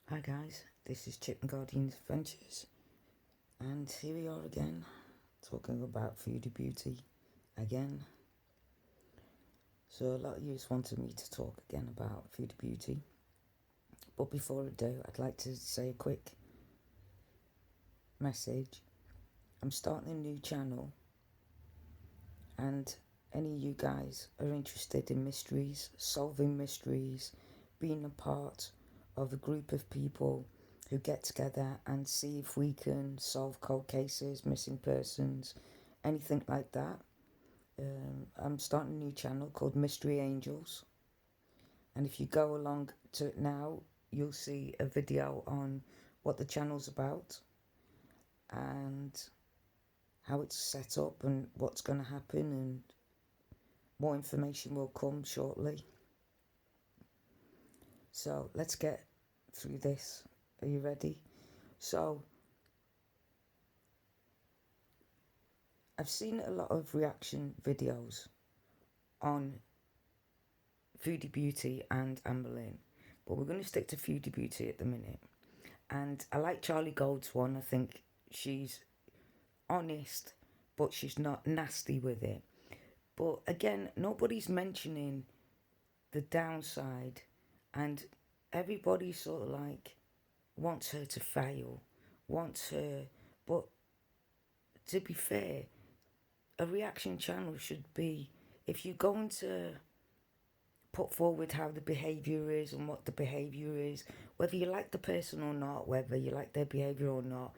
Hi guys, this is Chip and Guardian's Adventures, and here we are again, talking about Foodie Beauty again. So a lot of you wanted me to talk again about Foodie Beauty, but before I do, I'd like to say a quick message. I'm starting a new channel, and any of you guys are interested in mysteries, solving mysteries, being a part of a group of people who get together and see if we can solve cold cases, missing persons, anything like that. I'm starting a new channel called Mystery Angels, and if you go along to it now, you'll see a video on what the channel's about and how it's set up and what's going to happen, and more information will come shortly. So let's get through this. Are you ready? So I've seen a lot of reaction videos on Foodie Beauty and Amber Lynn, but we're going to stick to Foodie Beauty at the minute. And I like Charlie Gold's one. I think she's honest, but she's not nasty with it. But again, nobody's mentioning the downside, and everybody sort of like wants her to fail, wants her. But to be fair, a reaction channel should be, if you're going to put forward how the behaviour is and what the behaviour is, whether you like the person or not, whether you like their behaviour or not,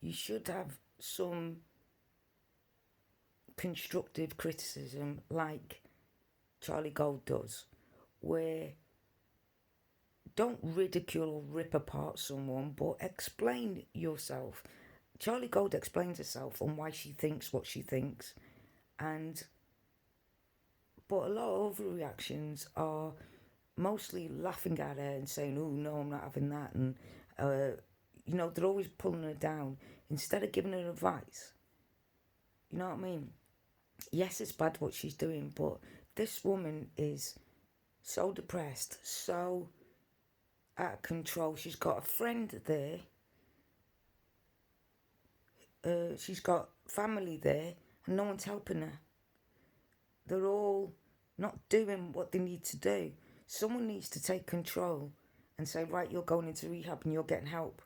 you should have some constructive criticism like Charlie Gold does, where don't ridicule or rip apart someone, but explain yourself. Charlie Gold explains herself on why she thinks what she thinks, and but a lot of overreactions are mostly laughing at her and saying, "Oh no, I'm not having that," and they're always pulling her down instead of giving her advice. You know what I mean? Yes, it's bad what she's doing, but this woman is so depressed, so out of control. She's got a friend there. She's got family there, and no one's helping her. They're all not doing what they need to do. Someone needs to take control and say, right, you're going into rehab and you're getting help.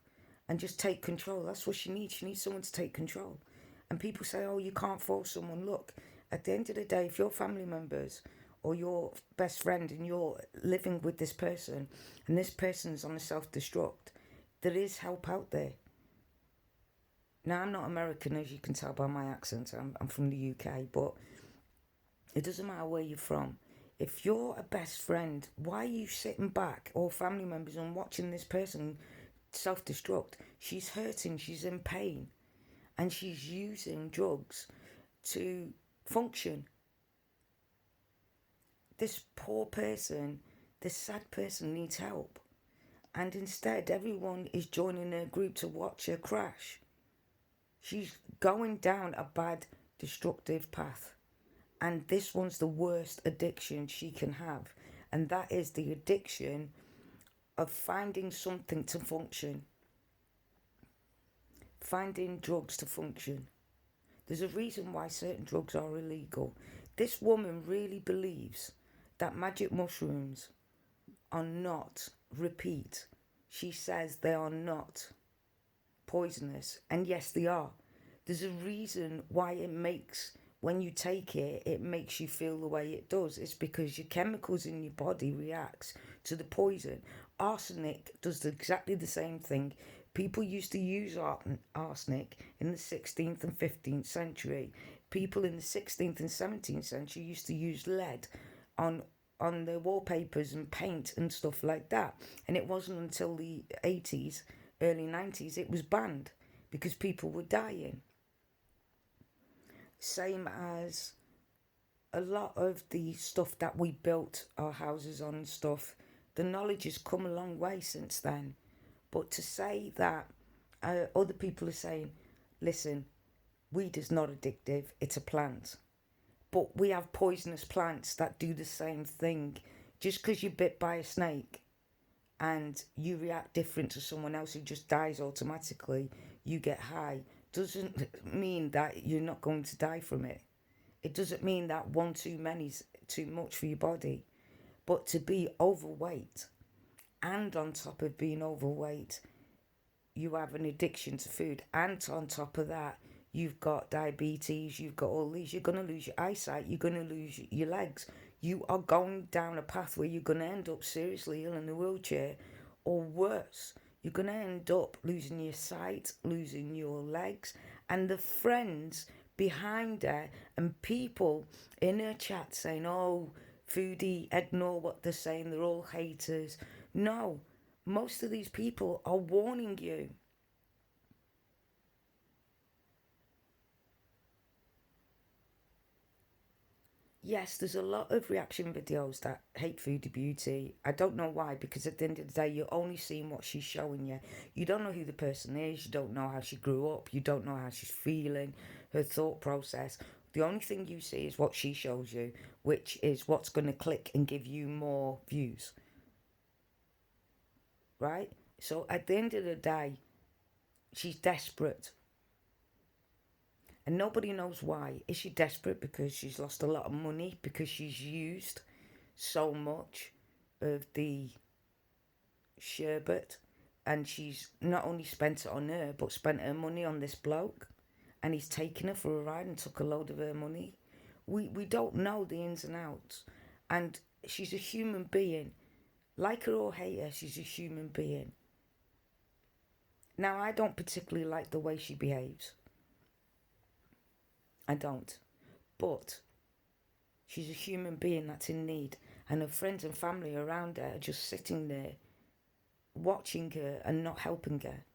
And just take control. That's what she needs. She needs someone to take control. And people say, oh, you can't force someone. Look, at the end of the day, if your family members or your best friend and you're living with this person and this person's on a self-destruct, there is help out there. Now, I'm not American, as you can tell by my accent. I'm from the UK, but it doesn't matter where you're from. If you're a best friend, why are you sitting back, or family members, and watching this person self-destruct? She's hurting, she's in pain, and she's using drugs to function. This poor person, this sad person needs help. And instead, everyone is joining her group to watch her crash. She's going down a bad, destructive path. And this one's the worst addiction she can have. And that is the addiction of finding something to function. Finding drugs to function. There's a reason why certain drugs are illegal. This woman really believes that magic mushrooms are not, repeat, she says they are not poisonous. And yes, they are. There's a reason why it makes, when you take it, it makes you feel the way it does. It's because your chemicals in your body reacts to the poison. Arsenic does exactly the same thing. People used to use arsenic in the 16th and 15th century. People in the 16th and 17th century used to use lead on their wallpapers and paint and stuff like that. And it wasn't until the 80s, early 90s, it was banned because people were dying. Same as a lot of the stuff that we built our houses on and stuff, the knowledge has come a long way since then. But to say that other people are saying, listen, weed is not addictive, it's a plant. But we have poisonous plants that do the same thing. Just because you're bit by a snake and you react different to someone else who just dies automatically, you get high, doesn't mean that you're not going to die from it. It doesn't mean that one too many is too much for your body. But to be overweight, and on top of being overweight, you have an addiction to food, and on top of that, you've got diabetes, you've got all these, you're going to lose your eyesight, you're going to lose your legs. You are going down a path where you're going to end up seriously ill in a wheelchair, or worse. You're going to end up losing your sight, losing your legs, and the friends behind her and people in her chat saying, oh, Foodie, ignore what they're saying, they're all haters. No, most of these people are warning you. Yes, there's a lot of reaction videos that hate Foodie Beauty. I don't know why, because at the end of the day, you're only seeing what she's showing you. You don't know who the person is, you don't know how she grew up, you don't know how she's feeling, her thought process. The only thing you see is what she shows you, which is what's going to click and give you more views. Right? So at the end of the day, she's desperate. And nobody knows why. Is she desperate because she's lost a lot of money, because she's used so much of the sherbet, and she's not only spent it on her but spent her money on this bloke, and he's taken her for a ride and took a load of her money? We don't know the ins and outs, and she's a human being. Like her or hate her, she's a human being. Now, I don't particularly like the way she behaves. I don't. But she's a human being that's in need, and her friends and family around her are just sitting there watching her and not helping her.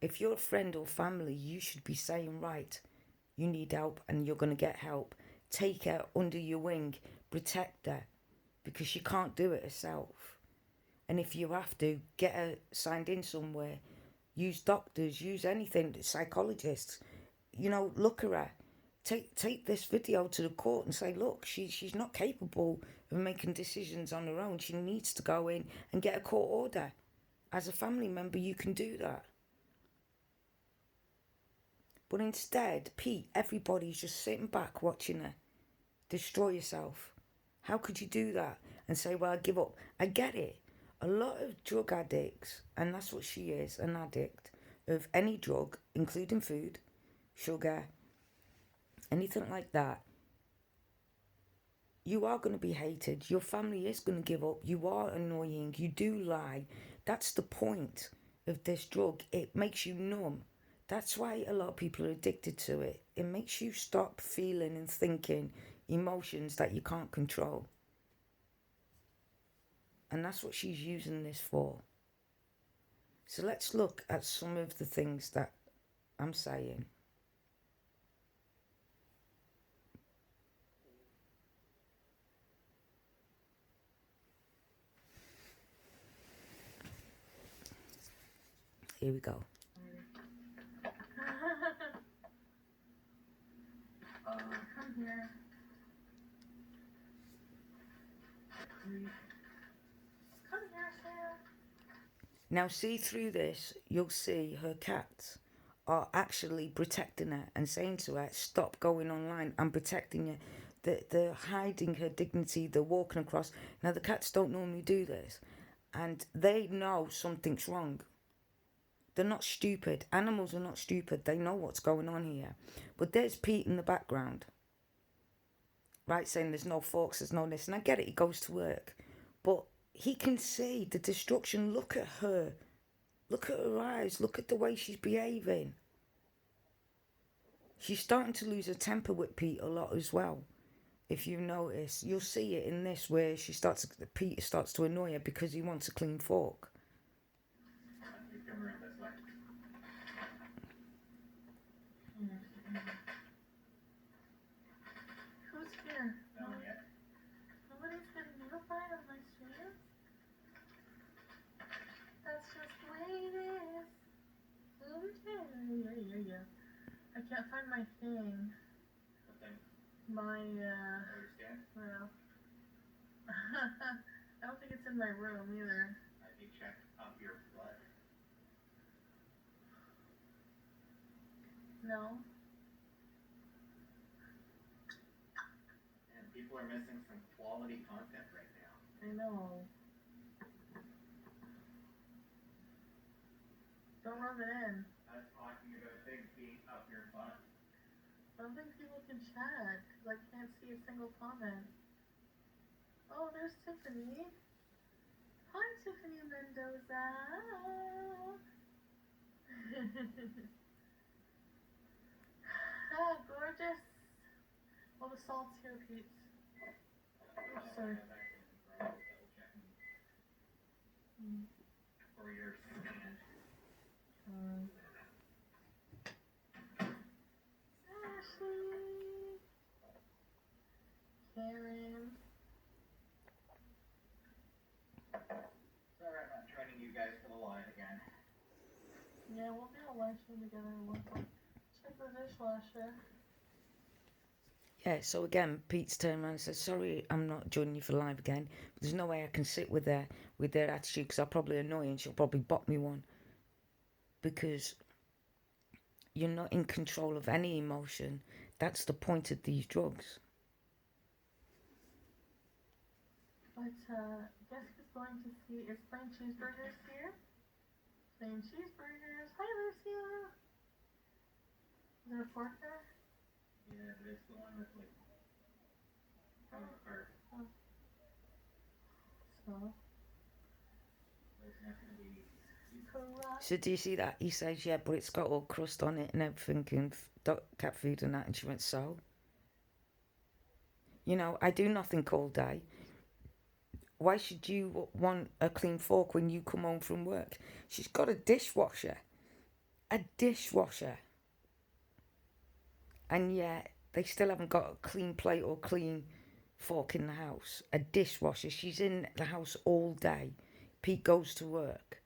If you're a friend or family, you should be saying, right, you need help and you're going to get help. Take her under your wing, protect her, because she can't do it herself. And if you have to, get her signed in somewhere. Use doctors, use anything, psychologists. You know, look at her. Take this video to the court and say, look, she's not capable of making decisions on her own. She needs to go in and get a court order. As a family member, you can do that. But instead, Pete, everybody's just sitting back watching her destroy herself. How could you do that and say, well, I give up? I get it. A lot of drug addicts, and that's what she is, an addict of any drug, including food, sugar, anything like that, you are going to be hated. Your family is going to give up. You are annoying. You do lie. That's the point of this drug. It makes you numb. That's why a lot of people are addicted to it. It makes you stop feeling and thinking emotions that you can't control. And that's what she's using this for. So let's look at some of the things that I'm saying. Here we go. Oh, come here. Come here, Sarah. Now, see through this, you'll see her cats are actually protecting her and saying to her, stop going online, I'm protecting you. They're hiding her dignity, they're walking across. Now, the cats don't normally do this, and they know something's wrong. They're not stupid. Animals are not stupid. They know what's going on here. But there's Pete in the background, right, saying there's no forks, there's no this. And I get it, he goes to work. But he can see the destruction. Look at her. Look at her eyes. Look at the way she's behaving. She's starting to lose her temper with Pete a lot as well. If you notice, you'll see it in this where Pete starts to annoy her because he wants a clean fork. Who's here? Nobody's getting notified of my streams? That's just the way it is. Yeah. I can't find my thing. My, well. I don't think it's in my room either. No. And people are missing some quality content right now. I know. Don't rub it in. I was talking about big feet up your butt. I don't think people can chat because I can't see a single comment. Oh, there's Tiffany. Hi, Tiffany Mendoza. Ah, gorgeous. All the salt's here, Pete. Oops, sorry. For your skin. Ashley. Karen. Sorry, I'm not training you guys for the live again. Yeah, we'll do a live stream together. We'll check the dishwasher. Yeah, so again, Pete's turned around and said, sorry, I'm not joining you for live again. But there's no way I can sit with their attitude because I'll probably annoy her and she'll probably bop me one. Because you're not in control of any emotion. That's the point of these drugs. But, Jessica's going to see, is plain cheeseburgers here? Plain cheeseburgers. Hi, Lucia. Is there a fork there? Yeah, but it's the one with like part. So. There's not gonna be. Correct. So do you see that? He says, yeah, but it's got all crust on it and everything and cat food and that. And she went, so? You know, I do nothing all day. Why should you want a clean fork when you come home from work? She's got a dishwasher. A dishwasher. And yet, they still haven't got a clean plate or clean fork in the house. A dishwasher. She's in the house all day. Pete goes to work.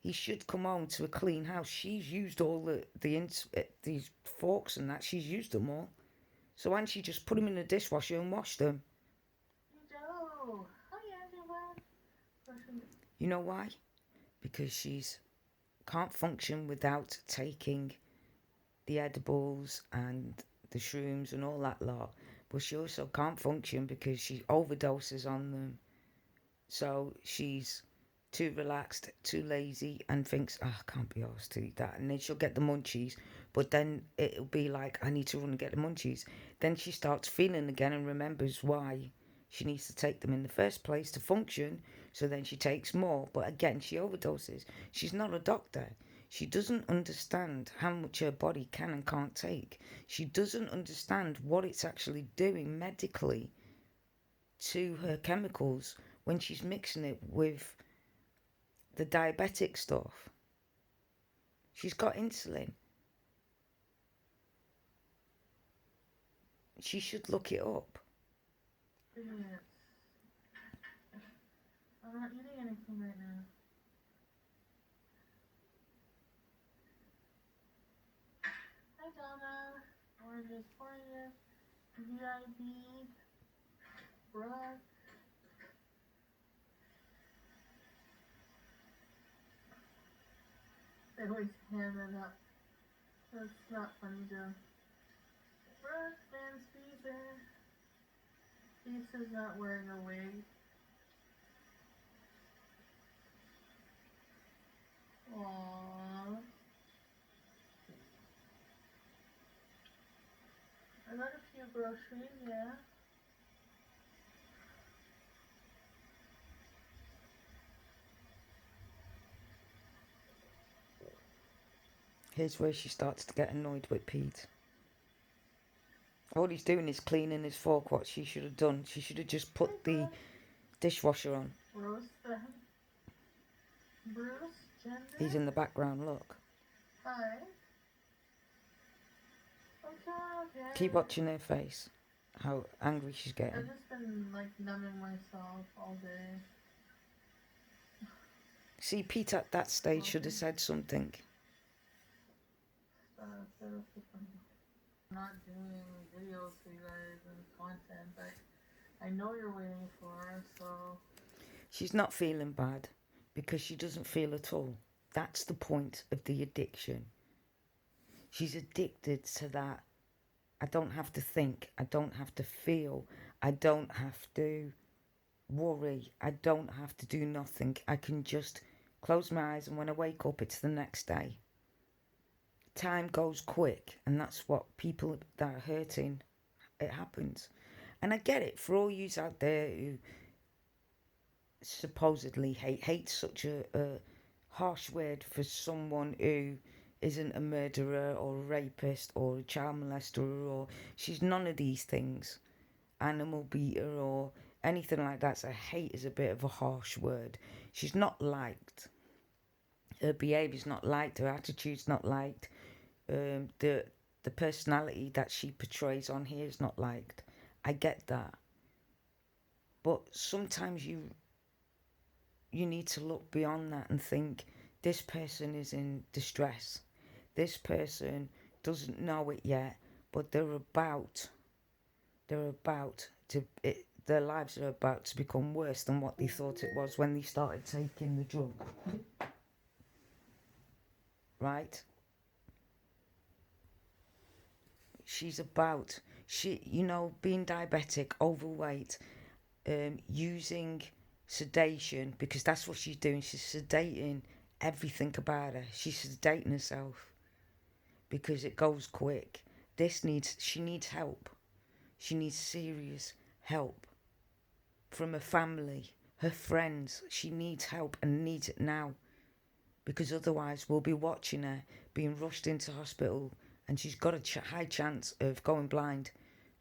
He should come home to a clean house. She's used all these forks and that. She's used them all. So why don't she just put them in the dishwasher and wash them? Joe. Hi, everyone. You know why? Because she's can't function without taking the edibles and the shrooms and all that lot. But she also can't function because she overdoses on them. So she's too relaxed, too lazy, and thinks, oh, I can't be arsed to eat that. And then she'll get the munchies. But then it'll be like, I need to run and get the munchies. Then she starts feeling again and remembers why she needs to take them in the first place to function. So then she takes more. But again, she overdoses. She's not a doctor. She doesn't understand how much her body can and can't take. She doesn't understand what it's actually doing medically to her chemicals when she's mixing it with the diabetic stuff. She's got insulin. She should look it up. Yes. I'm not eating anything right now. Hi, Donna. Oranges, VIB, Brooke. They always hand it up. That's not funny, Joe. Brooke, Van Caesar. Lisa's not wearing a wig. Aww. I got a few groceries, yeah. Here's where she starts to get annoyed with Pete. All he's doing is cleaning his fork. What she should have done, she should have just put the dishwasher on. Bruce, Gender. He's in the background, look. Hi. Okay. Keep watching her face. How angry she's getting. I've just been like numbing myself all day. See, Pete at that stage should have said something. I'm not doing videos for you guys and content, but I know you're waiting for, so. She's not feeling bad because she doesn't feel at all. That's the point of the addiction. She's addicted to that. I don't have to think. I don't have to feel. I don't have to worry. I don't have to do nothing. I can just close my eyes, and when I wake up, it's the next day. Time goes quick, and that's what people that are hurting, it happens. And I get it, for all yous out there who supposedly hate's such a harsh word for someone who isn't a murderer or a rapist or a child molester, or she's none of these things, animal beater or anything like that. So hate is a bit of a harsh word. She's not liked. Her behaviour's not liked. Her attitude's not liked. The personality that she portrays on here is not liked. I get that. But sometimes you need to look beyond that and think, this person is in distress. This person doesn't know it yet, but their lives are about to become worse than what they thought it was when they started taking the drug. Right? She's about, being diabetic, overweight, using sedation, because that's what she's doing. She's sedating everything about her. She's sedating herself because it goes quick. She needs help. She needs serious help from her family, her friends. She needs help and needs it now, because otherwise we'll be watching her being rushed into hospital, and she's got a high chance of going blind,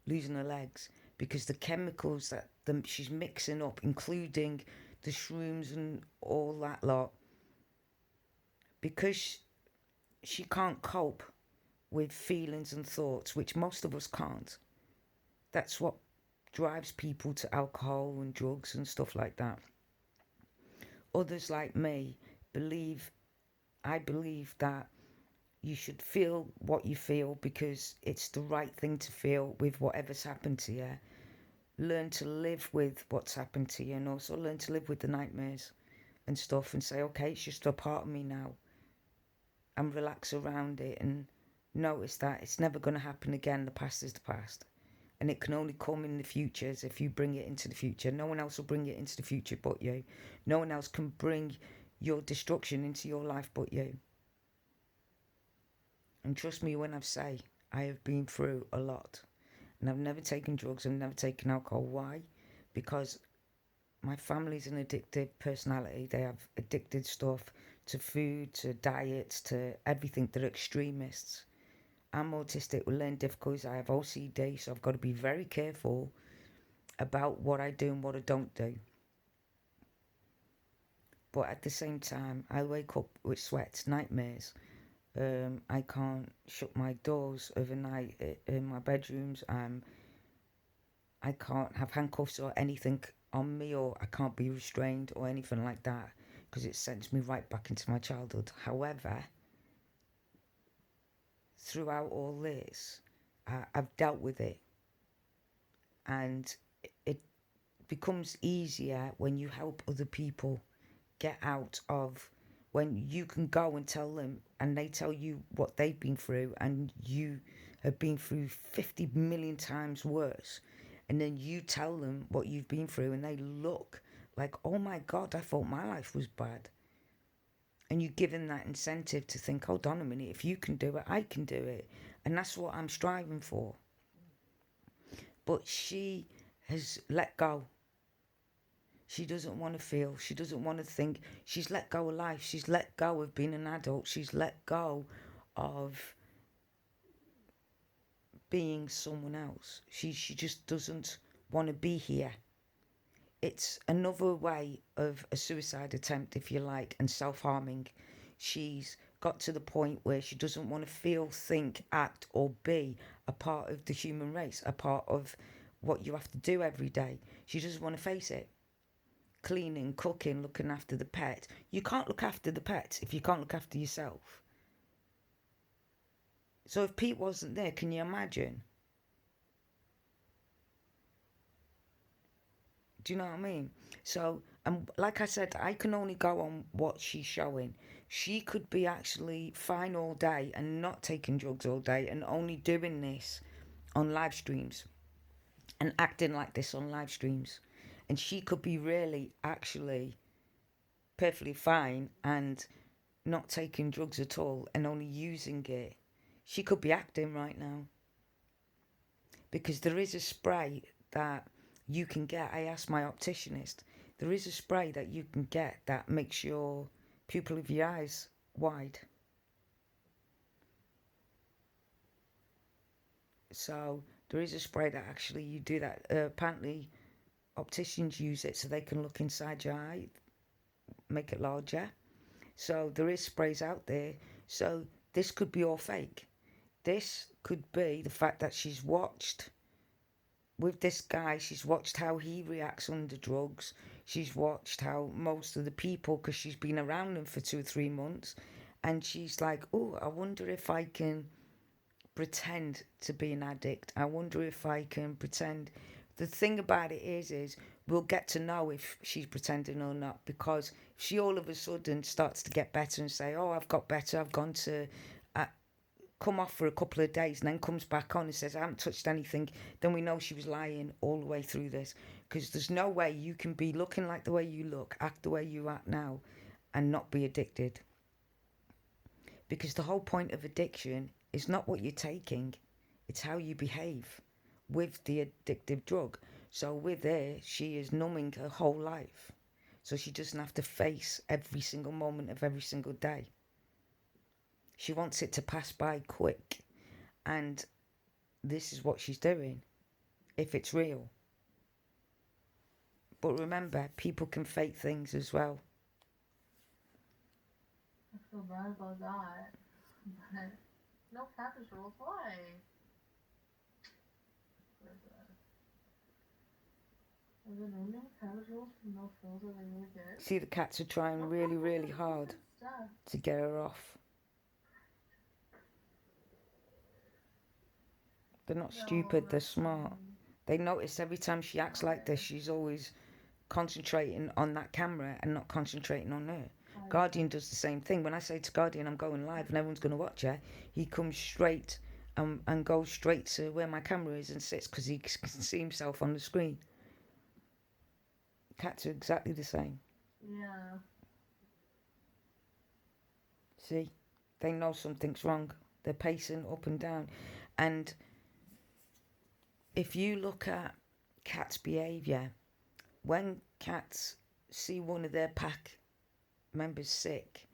losing her legs, because the chemicals that she's mixing up, including the shrooms and all that lot, because she can't cope with feelings and thoughts, which most of us can't. That's what drives people to alcohol and drugs and stuff like that. Others like me I believe that you should feel what you feel because it's the right thing to feel with whatever's happened to you. Learn to live with what's happened to you, and also learn to live with the nightmares and stuff, and say, okay, it's just a part of me now, and relax around it and notice that it's never going to happen again. The past is the past, and it can only come in the future as if you bring it into the future. No one else will bring it into the future but you. No one else can bring your destruction into your life but you. And trust me when I say I have been through a lot, and I've never taken drugs, I've never taken alcohol. Why? Because my family's an addictive personality. They have addicted stuff to food, to diets, to everything. They're extremists. I'm autistic with learning difficulties. I have OCD, so I've got to be very careful about what I do and what I don't do. But at the same time, I wake up with sweats, nightmares. I can't shut my doors overnight in my bedrooms. I can't have handcuffs or anything on me, or I can't be restrained or anything like that, because it sends me right back into my childhood. However, throughout all this, I've dealt with it, and it becomes easier when you help other people get out of, when you can go and tell them and they tell you what they've been through, and you have been through 50 million times worse, and then you tell them what you've been through and they look like, oh my God, I thought my life was bad. And you give them that incentive to think, hold on a minute, if you can do it, I can do it. And that's what I'm striving for. But she has let go. She doesn't want to feel. She doesn't want to think. She's let go of life. She's let go of being an adult. She's let go of being someone else. She just doesn't want to be here. It's another way of a suicide attempt, if you like, and self-harming. She's got to the point where she doesn't want to feel, think, act, or be a part of the human race, a part of what you have to do every day. She doesn't want to face it. Cleaning, cooking, looking after the pet. You can't look after the pet if you can't look after yourself. So if Pete wasn't there, can you imagine? Do you know what I mean? So And like I said, I can only go on what she's showing. She could be actually fine all day and not taking drugs all day and only doing this on live streams and acting like this on live streams. And she could be really actually perfectly fine and not taking drugs at all and only using it. She could be acting right now. Because there is a spray that you can get. I asked my opticianist. There is a spray that you can get that makes your pupil of your eyes wide. So there is a spray that actually you do that. Apparently opticians use it so they can look inside your eye, make it larger. So there is sprays out there. So this could be all fake. This could be the fact that she's watched with this guy, she's watched how he reacts under drugs. She's watched how most of the people, because she's been around them for 2 or 3 months, and she's like, oh, I wonder if I can pretend to be an addict. I wonder if I can pretend. The thing about it is we'll get to know if she's pretending or not, because if she all of a sudden starts to get better and say, oh, I've got better, I've gone to come off for a couple of days and then comes back on and says I haven't touched anything, then we know she was lying all the way through this. Because there's no way you can be looking like the way you look, act the way you act now, and not be addicted. Because the whole point of addiction is not what you're taking, it's how you behave with the addictive drug. So with her, she is numbing her whole life, so she doesn't have to face every single moment of every single day. She wants it to pass by quick, and this is what she's doing, if it's real. But remember, people can fake things as well. I feel bad about that. But no cabbage rolls. Why? Is it naming cabbage rolls from no frills are they really good? See, the cats are trying really, really hard to get her off. They're not stupid, they're smart. They notice every time she acts like this, she's always concentrating on that camera and not concentrating on her. Guardian does the same thing. When I say to Guardian I'm going live and everyone's going to watch her, he comes straight and goes straight to where my camera is and sits because he can see himself on the screen. Cats are exactly the same. Yeah. See? They know something's wrong. They're pacing up and down. And if you look at cats' behaviour, when cats see one of their pack members sick,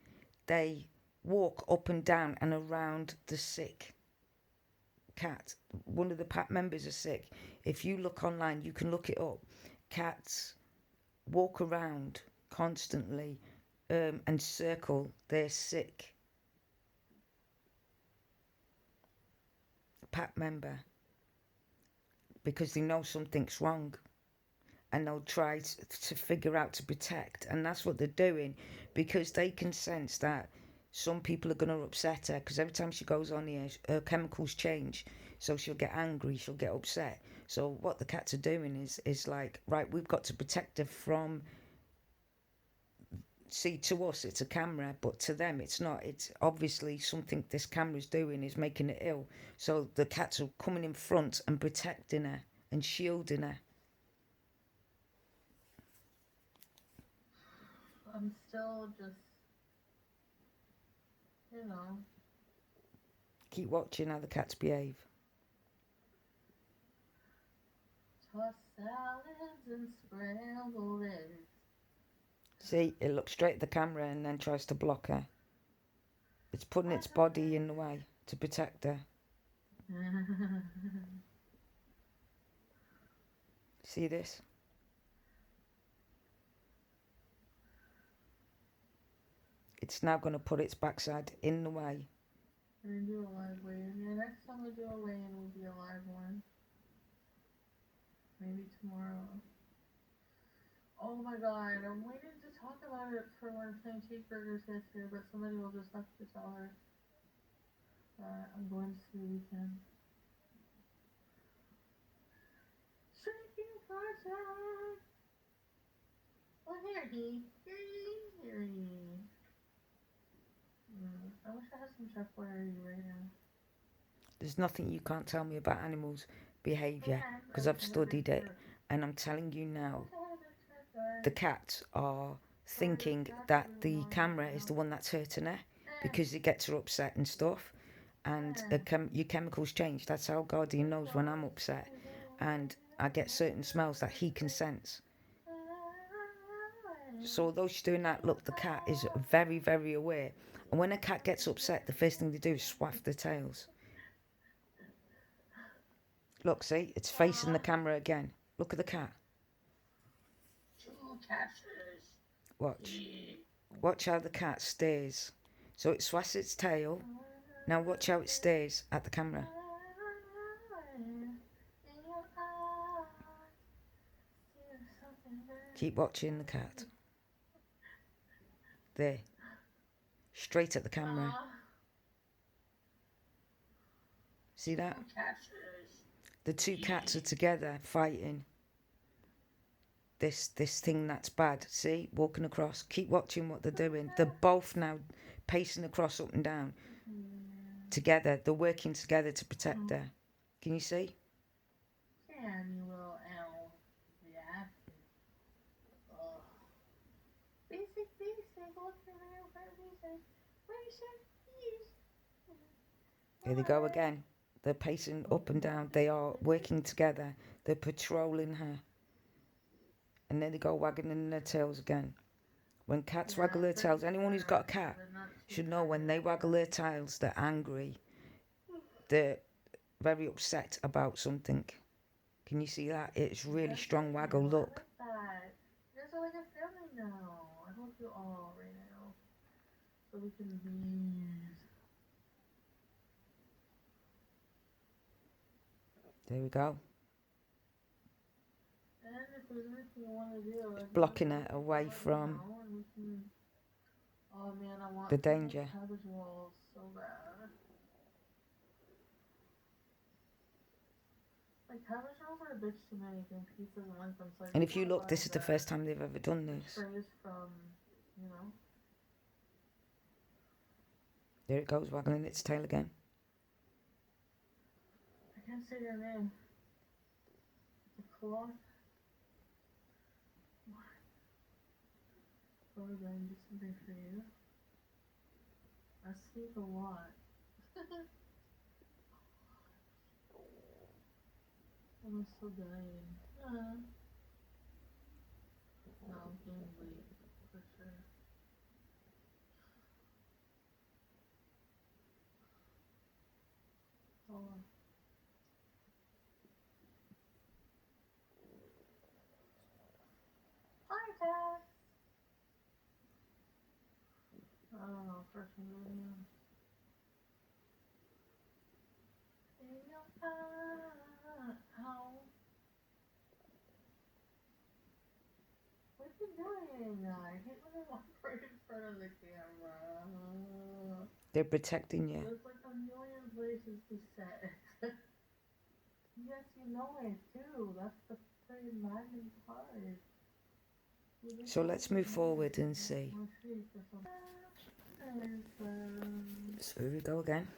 they walk up and down and around the sick cat. One of the pack members are sick. If you look online, you can look it up. Cats walk around constantly and circle their sick pack member because they know something's wrong and they'll try to figure out to protect, and that's what they're doing because they can sense that some people are going to upset her because every time she goes on here her chemicals change, so she'll get angry, she'll get upset. So what the cats are doing is like, right, we've got to protect her from, see, to us it's a camera, but to them it's not. It's obviously something this camera's doing is making her ill, so the cats are coming in front and protecting her and shielding her. I'm still just, Keep watching how the cats behave. tossed salads and scrambled eggs. See, it looks straight at the camera and then tries to block her. It's putting its body in the way to protect her. See this? It's now going to put its backside in the way. We're going to do a live weigh-in. Yeah, next time we do a weigh-in will be a live one. Maybe tomorrow. Oh my god, I'm waiting to talk about it for when Plain Cheeseburgers gets here, but somebody will just have to tell her that I'm going to see the weekend. Shrinking project! Oh, here he. Here he. I wish I had some chef fire right now. There's nothing you can't tell me about animals' behaviour because I've studied it, and I'm telling you now, the cats are thinking that the camera is the one that's hurting her because it gets her upset and stuff, and your chemicals change. That's how Guardian knows when I'm upset, and I get certain smells that he can sense. So although she's doing that, look, the cat is very, very aware. And when a cat gets upset, the first thing they do is swath their tails. Look, see, it's facing the camera again. Look at the cat. Watch. Watch how the cat stares. So it swats its tail. Now watch how it stares at the camera. Keep watching the cat. There. Straight at the camera. See that? The two cats are together fighting. This thing that's bad. See? Walking across. Keep watching what they're doing. They're both now pacing across up and down. Together. They're working together to protect her. Can you see? Samuel L. Jackson. Basic. What's the real basic? Here they go again. They're pacing up and down. They are working together. They're patrolling her. And then they go wagging their tails again. When cats waggle their tails, anyone who's got a cat should know when they waggle their tails, they're angry. They're very upset about something. Can you see that? It's really strong waggle. Look. There's like a family now. I hope you all right now. So we can breathe. There we go. And if there's anything you want to do, blocking it away from oh man, I want the danger. Cabbage rolls so bad. Like cabbage rolls are a bitch to make, and pizzas and like them. So And if you look, this is the first time they've ever done this. Trays from, you know. There it goes, waggling its tail again. I can't say your name. The cloth. What? Oh, then do something for you. I sleep a lot. I'm so dying. No, I'm getting late for sure. Hold on. Hi, Dad. I don't know, first one. What are you doing? I hate when they walk right in front of the camera. They're protecting you. There's like a million places to set. Yes, you know it too. That's the pretty magic part. So let's move forward and see. So here we go again.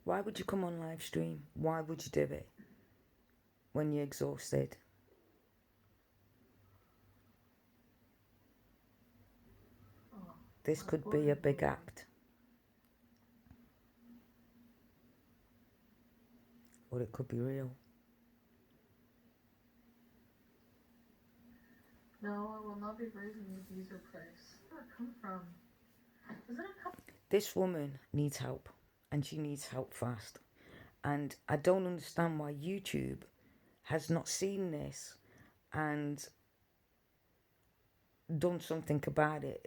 Why would you come on live stream? Why would you do it when you're exhausted? This could be a big act. Or it could be real. No, I will not be raising the diesel price. Where did it come from? Does it come? This woman needs help, and she needs help fast. And I don't understand why YouTube has not seen this and done something about it.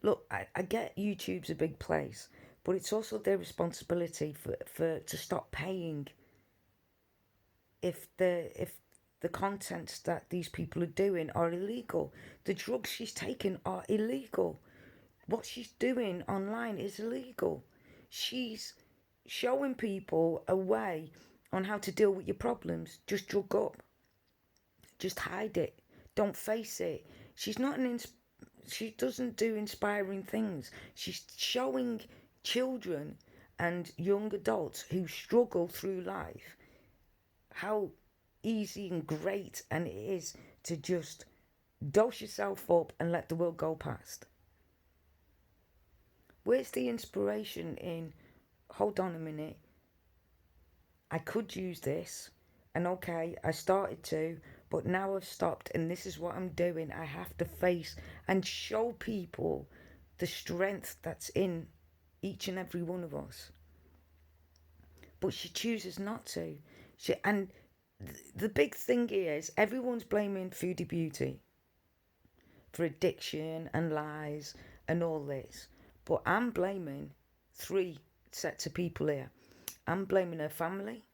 Look, I get YouTube's a big place, but it's also their responsibility to stop paying if the contents that these people are doing are illegal. The drugs she's taking are illegal. What she's doing online is illegal. She's showing people a way on how to deal with your problems. Just drug up. Just hide it. Don't face it. She's not she doesn't do inspiring things. She's showing children and young adults who struggle through life how easy and great and it is to just dose yourself up and let the world go past. Where's the inspiration in, hold on a minute, I could use this, and okay, I started to, but now I've stopped and this is what I'm doing. I have to face and show people the strength that's in each and every one of us. But she chooses not to. The big thing is, everyone's blaming Foodie Beauty for addiction and lies and all this. But I'm blaming 3 sets of people here. I'm blaming her family.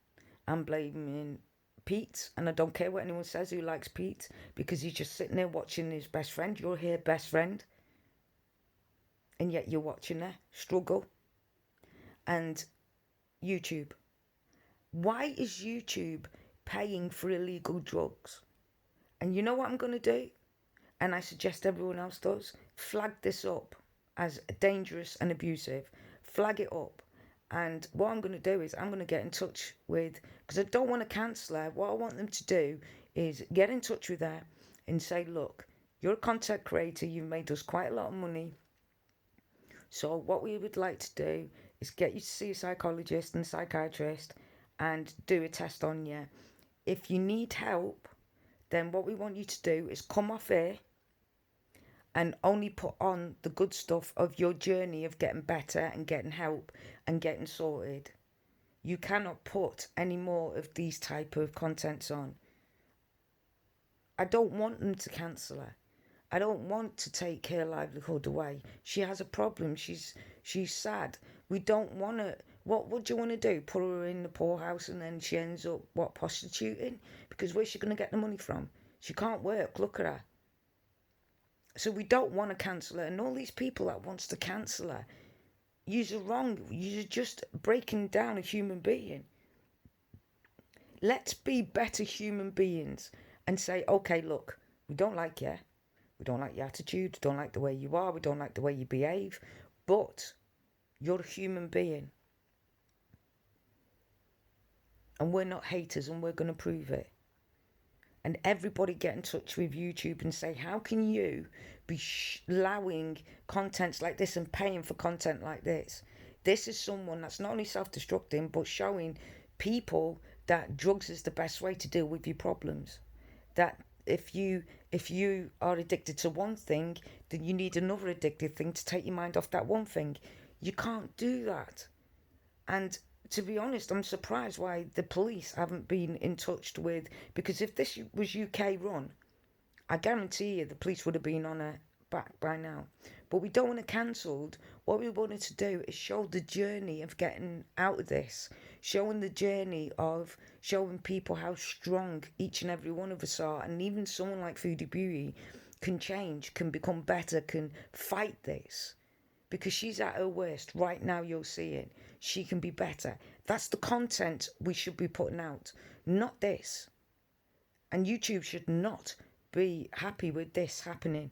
I'm blaming Pete. And I don't care what anyone says who likes Pete, because he's just sitting there watching his best friend. You're her best friend. And yet you're watching her struggle. And YouTube. Why is YouTube paying for illegal drugs? And you know what I'm going to do? And I suggest everyone else does. Flag this up as dangerous and abusive. Flag it up. And what I'm going to do is I'm going to get in touch with, because I don't want to cancel her. What I want them to do is get in touch with her and say, look, you're a content creator. You've made us quite a lot of money. So what we would like to do is get you to see a psychologist and a psychiatrist and do a test on you. If you need help, then what we want you to do is come off here and only put on the good stuff of your journey of getting better and getting help and getting sorted. You cannot put any more of these type of contents on. I don't want them to cancel her. I don't want to take her livelihood away. She has a problem. She's sad. We don't want to. What do you want to do? Put her in the poorhouse and then she ends up, prostituting? Because where's she going to get the money from? She can't work. Look at her. So we don't want to cancel her. And all these people that wants to cancel her, you're wrong. You're just breaking down a human being. Let's be better human beings and say, okay, look, we don't like you. We don't like your attitude. We don't like the way you are. We don't like the way you behave. But you're a human being. And we're not haters, and we're going to prove it. And everybody get in touch with YouTube and say, how can you be allowing contents like this and paying for content like this? This is someone that's not only self-destructing, but showing people that drugs is the best way to deal with your problems. That if you are addicted to one thing, then you need another addictive thing to take your mind off that one thing. You can't do that. And to be honest, I'm surprised why the police haven't been in touch with, because if this was UK run, I guarantee you the police would have been on her back by now. But we don't want it cancelled. What we wanted to do is show the journey of getting out of this, showing the journey of showing people how strong each and every one of us are, and even someone like Foodie Beauty can change, can become better, can fight this. Because she's at her worst. Right now you'll see it. She can be better. That's the content we should be putting out. Not this. And YouTube should not be happy with this happening.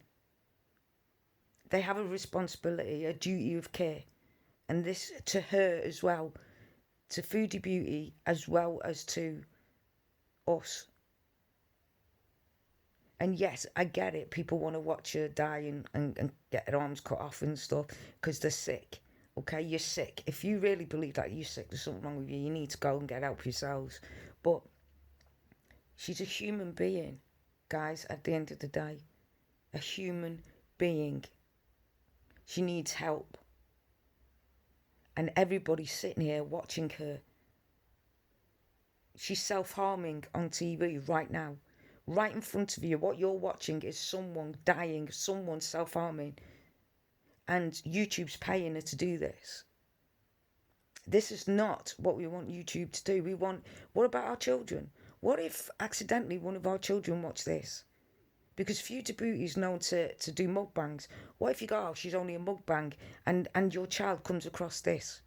They have a responsibility, a duty of care. And this to her as well. To Foodie Beauty as well as to us. And yes, I get it. People want to watch her die and get their arms cut off and stuff because they're sick. Okay, you're sick. If you really believe that you're sick, there's something wrong with you. You need to go and get help yourselves. But she's a human being, guys, at the end of the day. A human being. She needs help. And everybody's sitting here watching her. She's self-harming on TV right now. Right in front of you, what you're watching is someone dying, someone self-harming. And YouTube's paying her to do this. This is not what we want YouTube to do. What about our children? What if accidentally one of our children watch this? Because Foodie Beauty is known to do mukbangs. What if you go, oh, she's only a mukbang, and your child comes across this?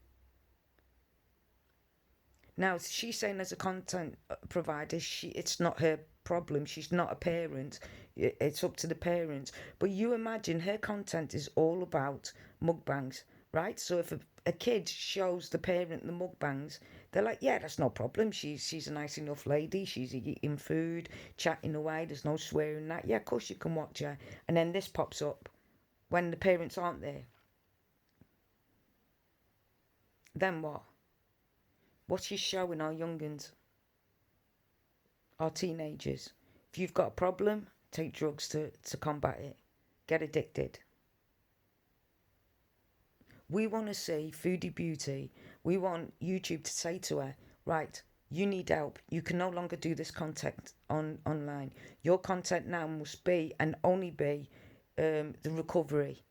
Now, she's saying as a content provider, it's not her problem. She's not a parent. It's up to the parents. But you imagine her content is all about mukbangs, right? So if a kid shows the parent the mukbangs, they're like, yeah, that's no problem. She's a nice enough lady. She's eating food, chatting away. There's no swearing that. Yeah, of course you can watch her. And then this pops up when the parents aren't there. Then what? What's she showing our young'uns? Our teenagers? If you've got a problem, take drugs to combat it. Get addicted. We want to see Foodie Beauty. We want YouTube to say to her, right, you need help. You can no longer do this content online. Your content now must be and only be the recovery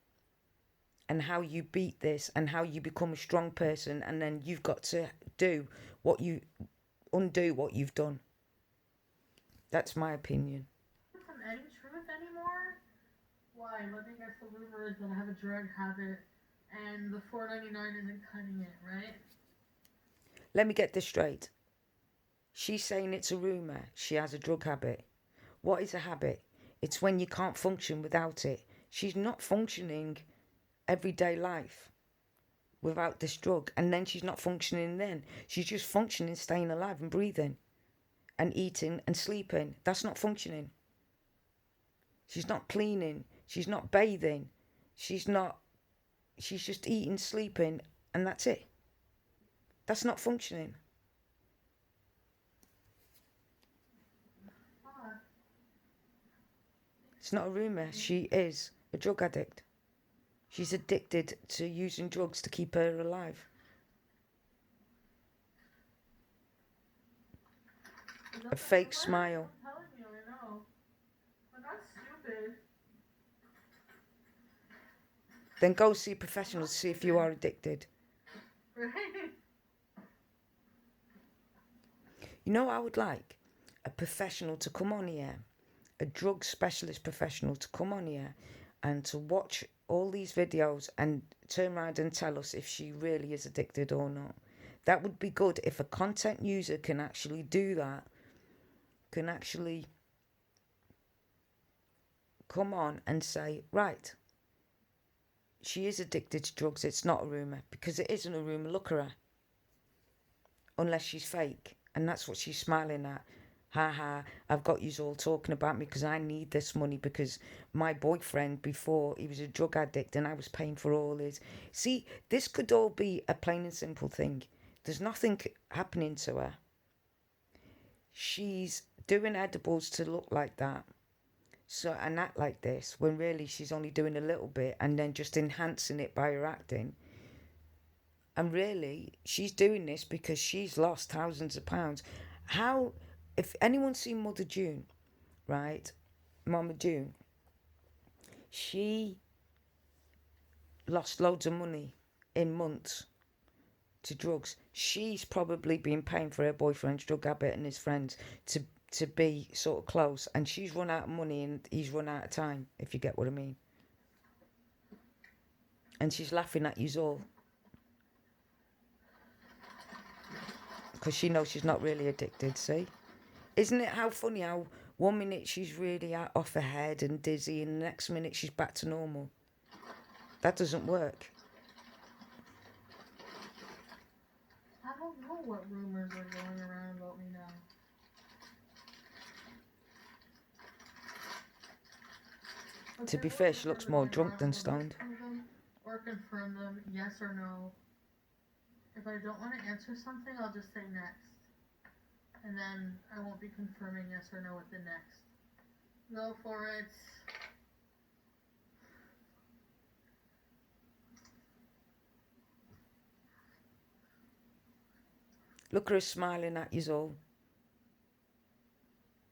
and how you beat this and how you become a strong person, and then you've got to undo what you've done. That's my opinion. From any truth anymore? Why? Let me guess, the rumor is that I have a drug habit and the $4.99 isn't cutting it, right? Let me get this straight. She's saying it's a rumour. She has a drug habit. What is a habit? It's when you can't function without it. She's not functioning everyday life without this drug, and then she's not functioning then. She's just functioning, staying alive and breathing and eating and sleeping. That's not functioning. She's not cleaning. She's not bathing. She's just eating, sleeping, and that's it. That's not functioning. It's not a rumour. She is a drug addict. She's addicted to using drugs to keep her alive. A fake smile. I'm telling you, I know. I'm not stupid. Then go see a professional to see if you are addicted. Right? You know, I would like a professional to come on here, a drug specialist professional to come on here and to watch all these videos and turn around and tell us if she really is addicted or not. That would be good if a content user can actually do that, can actually come on and say, right, she is addicted to drugs. It's not a rumour, because it isn't a rumour. Look at her. Unless she's fake. And that's what she's smiling at. Ha ha, I've got yous all talking about me because I need this money because my boyfriend before, he was a drug addict and I was paying for all his... See, this could all be a plain and simple thing. There's nothing happening to her. She's doing edibles to look like that. So, and act like this, when really she's only doing a little bit and then just enhancing it by her acting. And really, she's doing this because she's lost thousands of pounds. How... If anyone's seen Mother June, right, Mama June, she lost loads of money in months to drugs. She's probably been paying for her boyfriend's drug habit and his friends to be sort of close, and she's run out of money and he's run out of time, if you get what I mean. And she's laughing at yous all. Because she knows she's not really addicted, see? Isn't it how funny how 1 minute she's really off her head and dizzy and the next minute she's back to normal? That doesn't work. I don't know what rumors are going around about me now. To be fair, she looks more drunk than stoned. Or confirm them, yes or no. If I don't want to answer something, I'll just say next. And then I won't be confirming yes or no with the next. Go for it. Look at her smiling at yous all.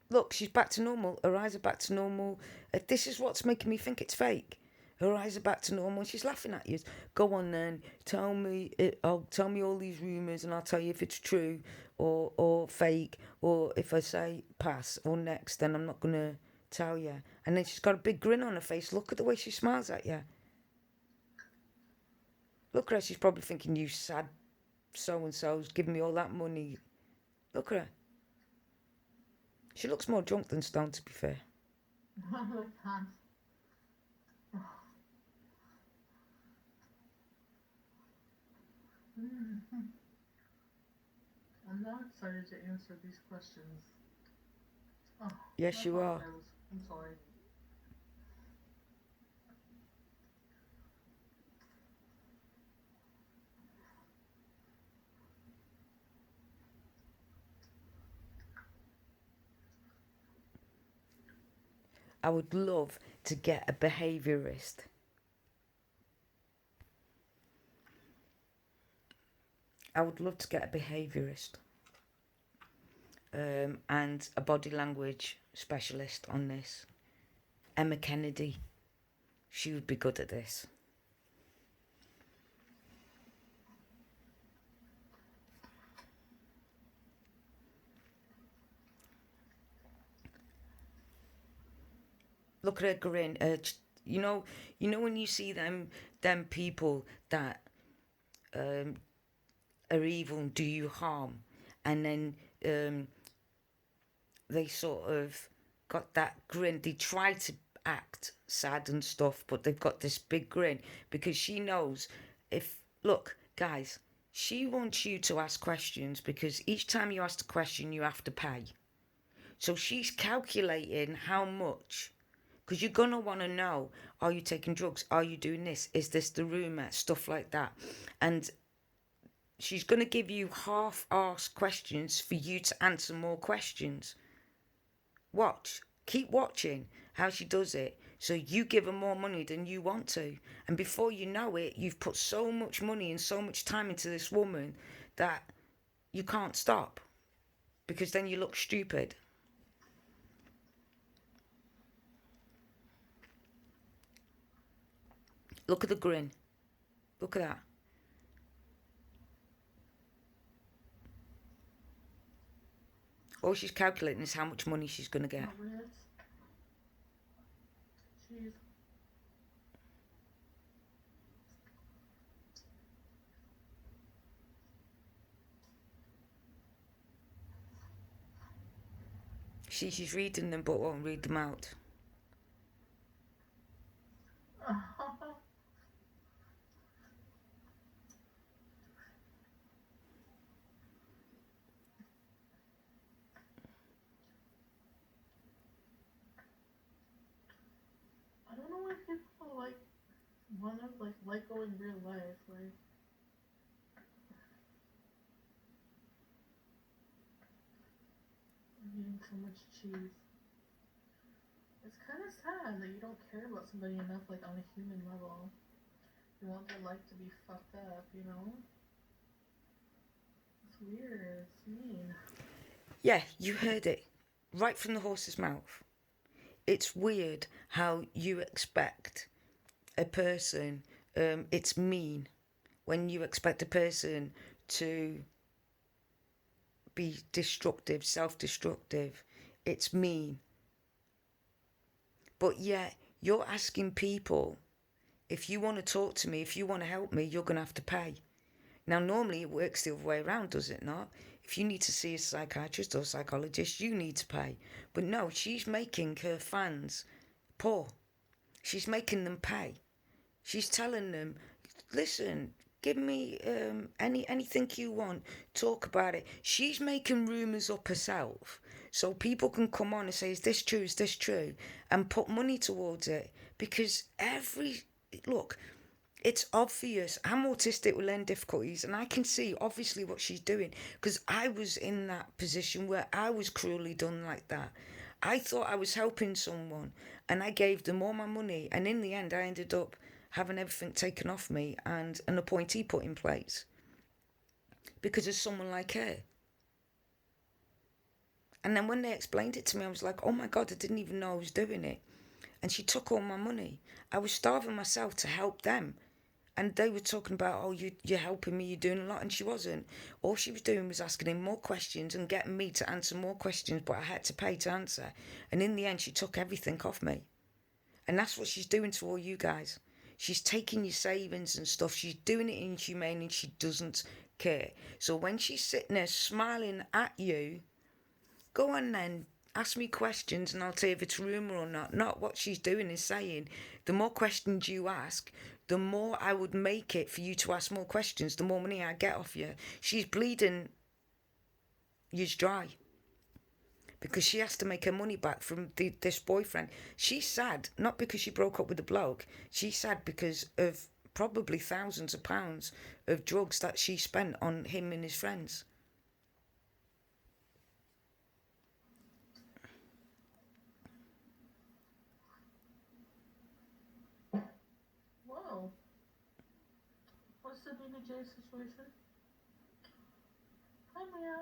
Look, she's back to normal. Her eyes are back to normal. This is what's making me think it's fake. Her eyes are back to normal. She's laughing at you. Go on then. Tell me all these rumours and I'll tell you if it's true or fake. Or if I say pass or next, then I'm not going to tell you. And then she's got a big grin on her face. Look at the way she smiles at you. Look at her. She's probably thinking, you sad so-and-so's giving me all that money. Look at her. She looks more drunk than stoned, to be fair. Oh my god. I'm not excited to answer these questions. Oh, Yes, you are. I'm sorry. I would love to get a behaviourist. I would love to get a behaviourist and a body language specialist on this. Emma Kennedy. She would be good at this. Look at her grin. You know when you see them people that are evil and do you harm, and then they sort of got that grin. They try to act sad and stuff, but they've got this big grin because she knows look, guys, she wants you to ask questions because each time you ask a question, you have to pay. So she's calculating how much, because you're going to want to know, are you taking drugs? Are you doing this? Is this the rumour? Stuff like that. And she's going to give you half-arsed questions for you to answer more questions. Watch. Keep watching how she does it. So you give her more money than you want to. And before you know it, you've put so much money and so much time into this woman that you can't stop. Because then you look stupid. Look at the grin. Look at that. All she's calculating is how much money she's going to get. Jeez. She's reading them but won't read them out. I don't know why people wanna let go in real life, eating so much cheese. It's kind of sad that you don't care about somebody enough, on a human level. You want their life to be fucked up, you know? It's weird. It's mean. Yeah, you heard it. Right from the horse's mouth. It's weird how you expect a person, it's mean when you expect a person to be destructive, self-destructive. It's mean. But yet, you're asking people, if you want to talk to me, if you want to help me, you're going to have to pay. Now, normally it works the other way around, does it not? If you need to see a psychiatrist or psychologist, you need to pay. But no, she's making her fans poor. She's making them pay. She's telling them, listen, give me anything you want. Talk about it. She's making rumours up herself. So people can come on and say, is this true? Is this true? And put money towards it. Because look, it's obvious. I'm autistic with learning difficulties, and I can see obviously what she's doing because I was in that position where I was cruelly done like that. I thought I was helping someone, and I gave them all my money, and in the end, I ended up having everything taken off me and an appointee put in place because of someone like her. And then when they explained it to me, I was like, oh my God, I didn't even know I was doing it. And she took all my money. I was starving myself to help them. And they were talking about, oh, you're helping me, you're doing a lot. And she wasn't. All she was doing was asking him more questions and getting me to answer more questions, but I had to pay to answer. And in the end, she took everything off me. And that's what she's doing to all you guys. She's taking your savings and stuff. She's doing it inhumane and she doesn't care. So when she's sitting there smiling at you, go on then, ask me questions and I'll tell you if it's rumour or not. Not what she's doing is saying. The more questions you ask, the more I would make it for you to ask more questions, the more money I get off you. She's bleeding you's dry. Because she has to make her money back from this boyfriend. She's sad, not because she broke up with the bloke. She's sad because of probably thousands of pounds of drugs that she spent on him and his friends. Whoa. What's the BBJ situation? Hi, Mia.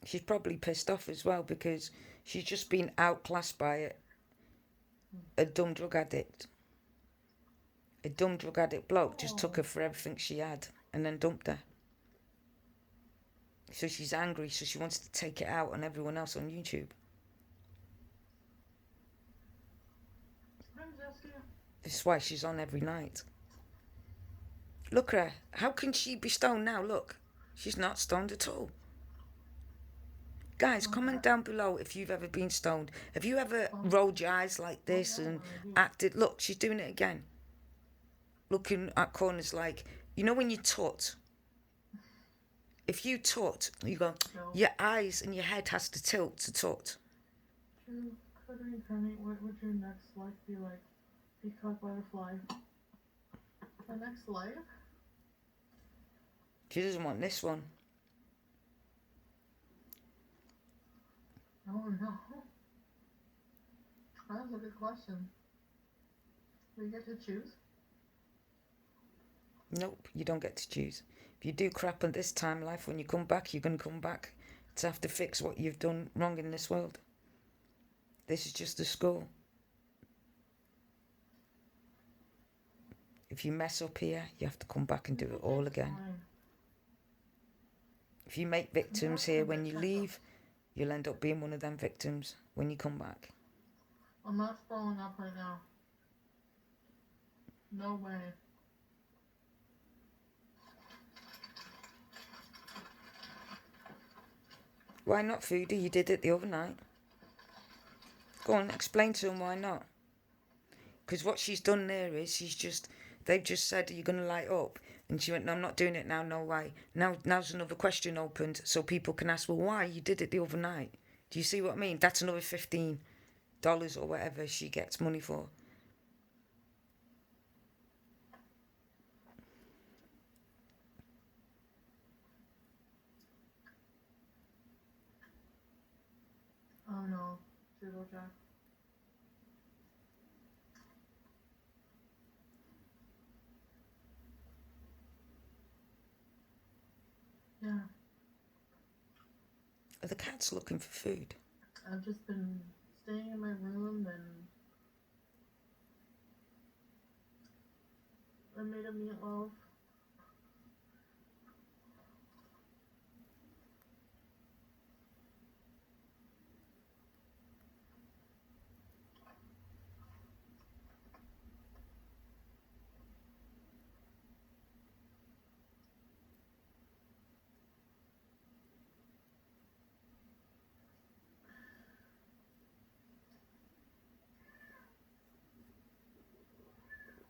She's probably pissed off as well because she's just been outclassed by a dumb drug addict. A dumb drug addict bloke just took her for everything she had and then dumped her. So she's angry, so she wants to take it out on everyone else on YouTube. This is why she's on every night. Look at her. How can she be stoned now? Look, she's not stoned at all. Guys, comment down below if you've ever been stoned. Have you ever rolled your eyes like this and acted? Look, she's doing it again. Looking at corners like, you know when you tut? If you tut, you go, your eyes and your head has to tilt to tut. Drew, could reincarnate, what would your next life be like? Peacock butterfly. The next life? She doesn't want this one. Oh no. That's a good question. We get to choose? Nope, you don't get to choose. If you do crap on this time life, when you come back, you're going to come back to have to fix what you've done wrong in this world. This is just a school. If you mess up here, you have to come back and do it all again. If you make victims here when you leave, you'll end up being one of them victims when you come back. I'm not scrolling up right now. No way. Why not, Foodie? You did it the other night. Go on, explain to them why not. Because what she's done there is they've just said, are you going to light up? And she went, no, I'm not doing it now, no way. Now's another question opened so people can ask, well, why? You did it the other night. Do you see what I mean? That's another $15 or whatever she gets money for. Oh no, Judo Jack. Yeah. Are the cats looking for food? I've just been staying in my room and I made a meatloaf.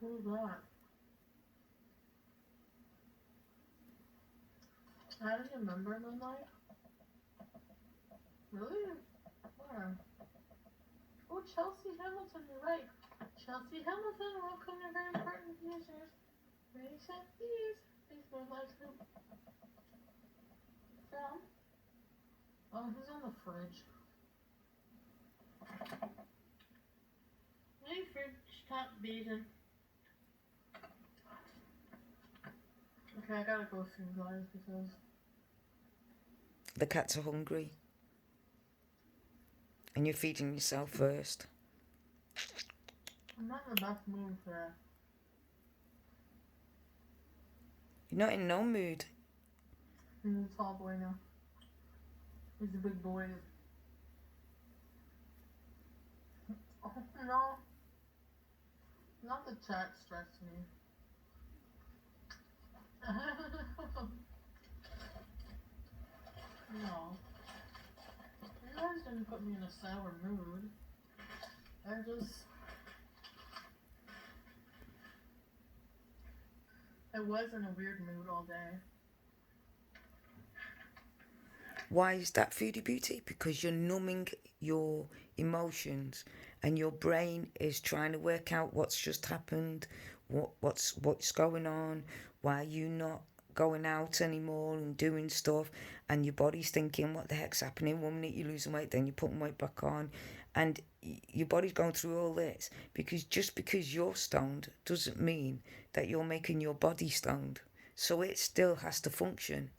Who's that? I don't remember Moonlight. Really? Where? Oh, Chelsea Hamilton, you're right. Chelsea Hamilton, welcome to very important users. Ready, set, please. Please Moonlight who? From? Oh, who's on the fridge? Hey, fridge, stop beating. Okay, I gotta go soon, guys, because The cats are hungry. And you're feeding yourself first. I'm not in the best mood for that. You're not in no mood. He's a tall boy now. He's a big boy. Oh, no. Not the chat stressed me. No. You guys didn't put me in a sour mood. I was in a weird mood all day. Why is that, Foodie Beauty? Because you're numbing your emotions and your brain is trying to work out what's just happened, what's going on, why you not going out anymore and doing stuff, and your body's thinking, what the heck's happening? 1 minute you're losing weight, then you're putting weight back on, and your body's going through all this because just because you're stoned doesn't mean that you're making your body stoned. So it still has to function.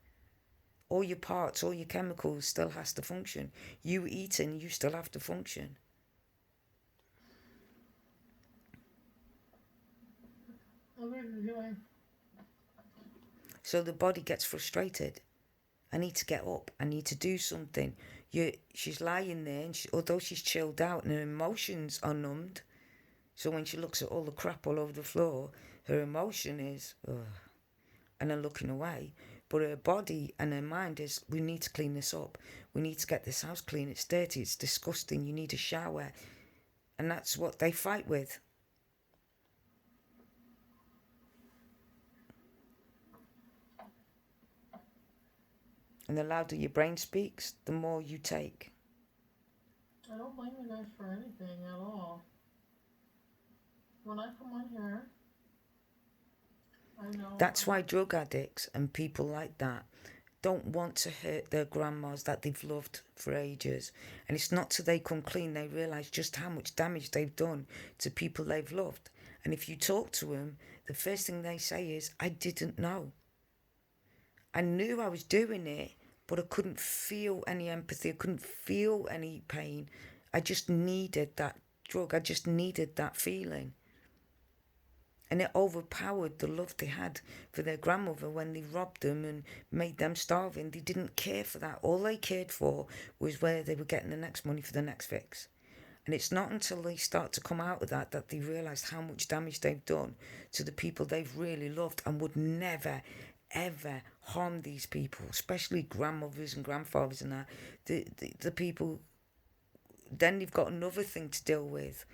All your parts, all your chemicals still has to function. You eating, you still have to function. What are you doing? So the body gets frustrated. I need to get up. I need to do something. She's lying there, and although she's chilled out and her emotions are numbed, so when she looks at all the crap all over the floor, her emotion is, ugh, and then looking away. But her body and her mind is, we need to clean this up. We need to get this house clean. It's dirty. It's disgusting. You need a shower. And that's what they fight with. And the louder your brain speaks, the more you take. I don't blame you guys for anything at all. When I come on here, I know. That's why drug addicts and people like that don't want to hurt their grandmas that they've loved for ages. And it's not till they come clean they realise just how much damage they've done to people they've loved. And if you talk to them, the first thing they say is, I didn't know. I knew I was doing it, but I couldn't feel any empathy. I couldn't feel any pain. I just needed that drug. I just needed that feeling. And it overpowered the love they had for their grandmother when they robbed them and made them starving. They didn't care for that. All they cared for was where they were getting the next money for the next fix. And it's not until they start to come out of that that they realise how much damage they've done to the people they've really loved and would never, ever harm these people, especially grandmothers and grandfathers and that. The people, then they've got another thing to deal with.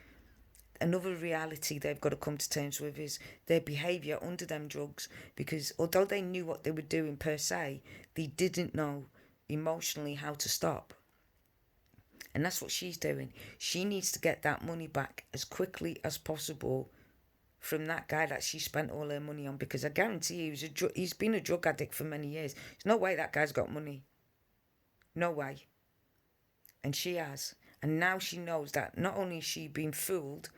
Another reality they've got to come to terms with is their behaviour under them drugs, because although they knew what they were doing per se, they didn't know emotionally how to stop. And that's what she's doing. She needs to get that money back as quickly as possible from that guy that she spent all her money on, because I guarantee you he's been a drug addict for many years. There's no way that guy's got money. No way. And she has. And now she knows that not only is she being fooled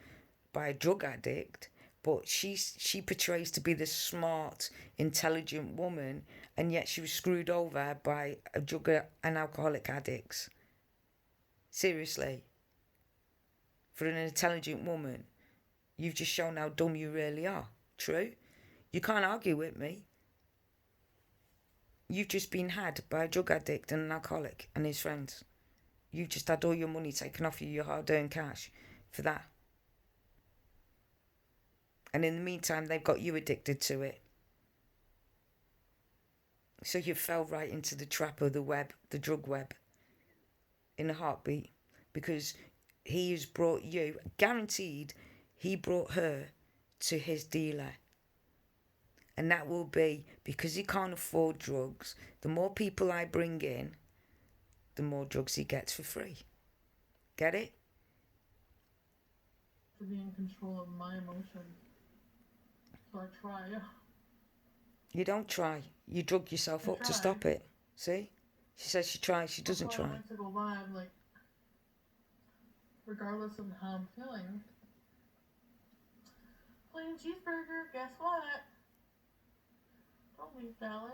by a drug addict, but she portrays to be this smart, intelligent woman, and yet she was screwed over by a drug and alcoholic addicts. Seriously. For an intelligent woman, you've just shown how dumb you really are. True? You can't argue with me. You've just been had by a drug addict and an alcoholic and his friends. You've just had all your money taken off you, your hard-earned cash, for that. And in the meantime, they've got you addicted to it. So you fell right into the trap of the web, the drug web, in a heartbeat. Because he has brought you, guaranteed, he brought her to his dealer. And that will be, because he can't afford drugs, the more people I bring in, the more drugs he gets for free. Get it? To be in control of my emotions. So I try. You don't try. You drug yourself up to stop it. See? She says she tries. She doesn't try. I like to go live, like, regardless of how I'm feeling. Plain cheeseburger, guess what? Don't leave Dallas.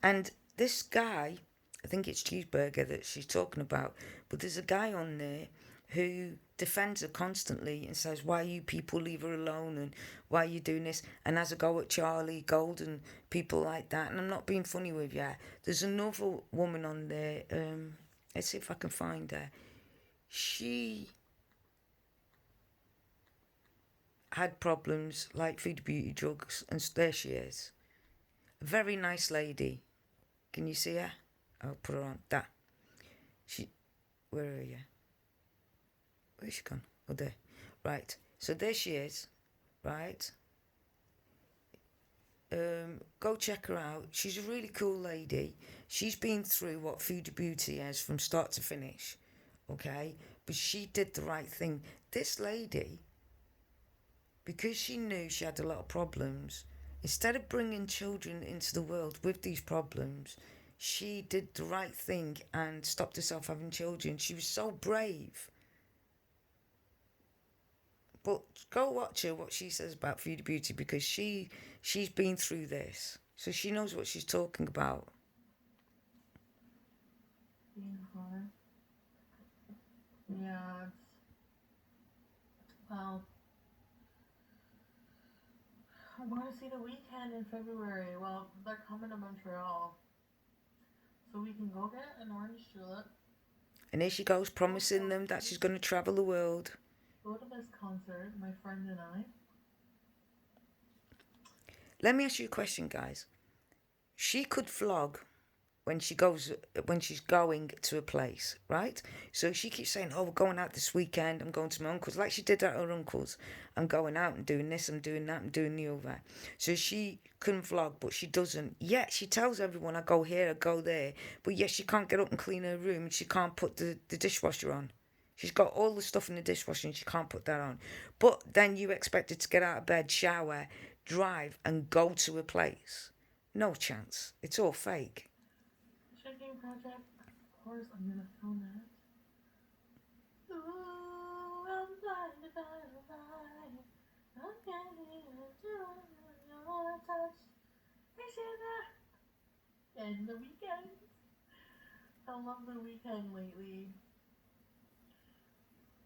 And this guy, I think it's Cheeseburger that she's talking about, but there's a guy on there who defends her constantly and says, why you people leave her alone and why are you doing this? And has a go at Charlie Gold and people like that. And I'm not being funny with you. There's another woman on there. Let's see if I can find her. She had problems like food, beauty, drugs, and there she is. A very nice lady. Can you see her? I'll put her on. That. Where are you? Where's she gone? Oh, there. Right. So there she is. Right. Go check her out. She's a really cool lady. She's been through what Foodie Beauty is from start to finish. Okay? But she did the right thing. This lady, because she knew she had a lot of problems, instead of bringing children into the world with these problems, she did the right thing and stopped herself having children. She was so brave. But go watch her, what she says about Foodie Beauty, because she's been through this. So she knows what she's talking about. Being hard. Yeah, it's... Well... I'm going to see The Weeknd in February. Well, they're coming to Montreal. So we can go get an orange julep. And here she goes, promising them that she's going to travel the world. Go to this concert, my friend and I. Let me ask you a question, guys. She could vlog when she's going to a place, right? So she keeps saying, oh, we're going out this weekend, I'm going to my uncle's, like she did at her uncle's. I'm going out and doing this, I'm doing that, I'm doing the other. So she can vlog, but she doesn't. Yet she tells everyone, I go here, I go there. But yet she can't get up and clean her room, and she can't put the dishwasher on. She's got all the stuff in the dishwasher and she can't put that on. But then you expect her to get out of bed, shower, drive and go to a place. No chance. It's all fake. Checking project. Of course, I'm gonna film that. Ooh, I'm blinded by the light. I can't even do your touch. I said that. And The Weeknd. I love The Weeknd lately.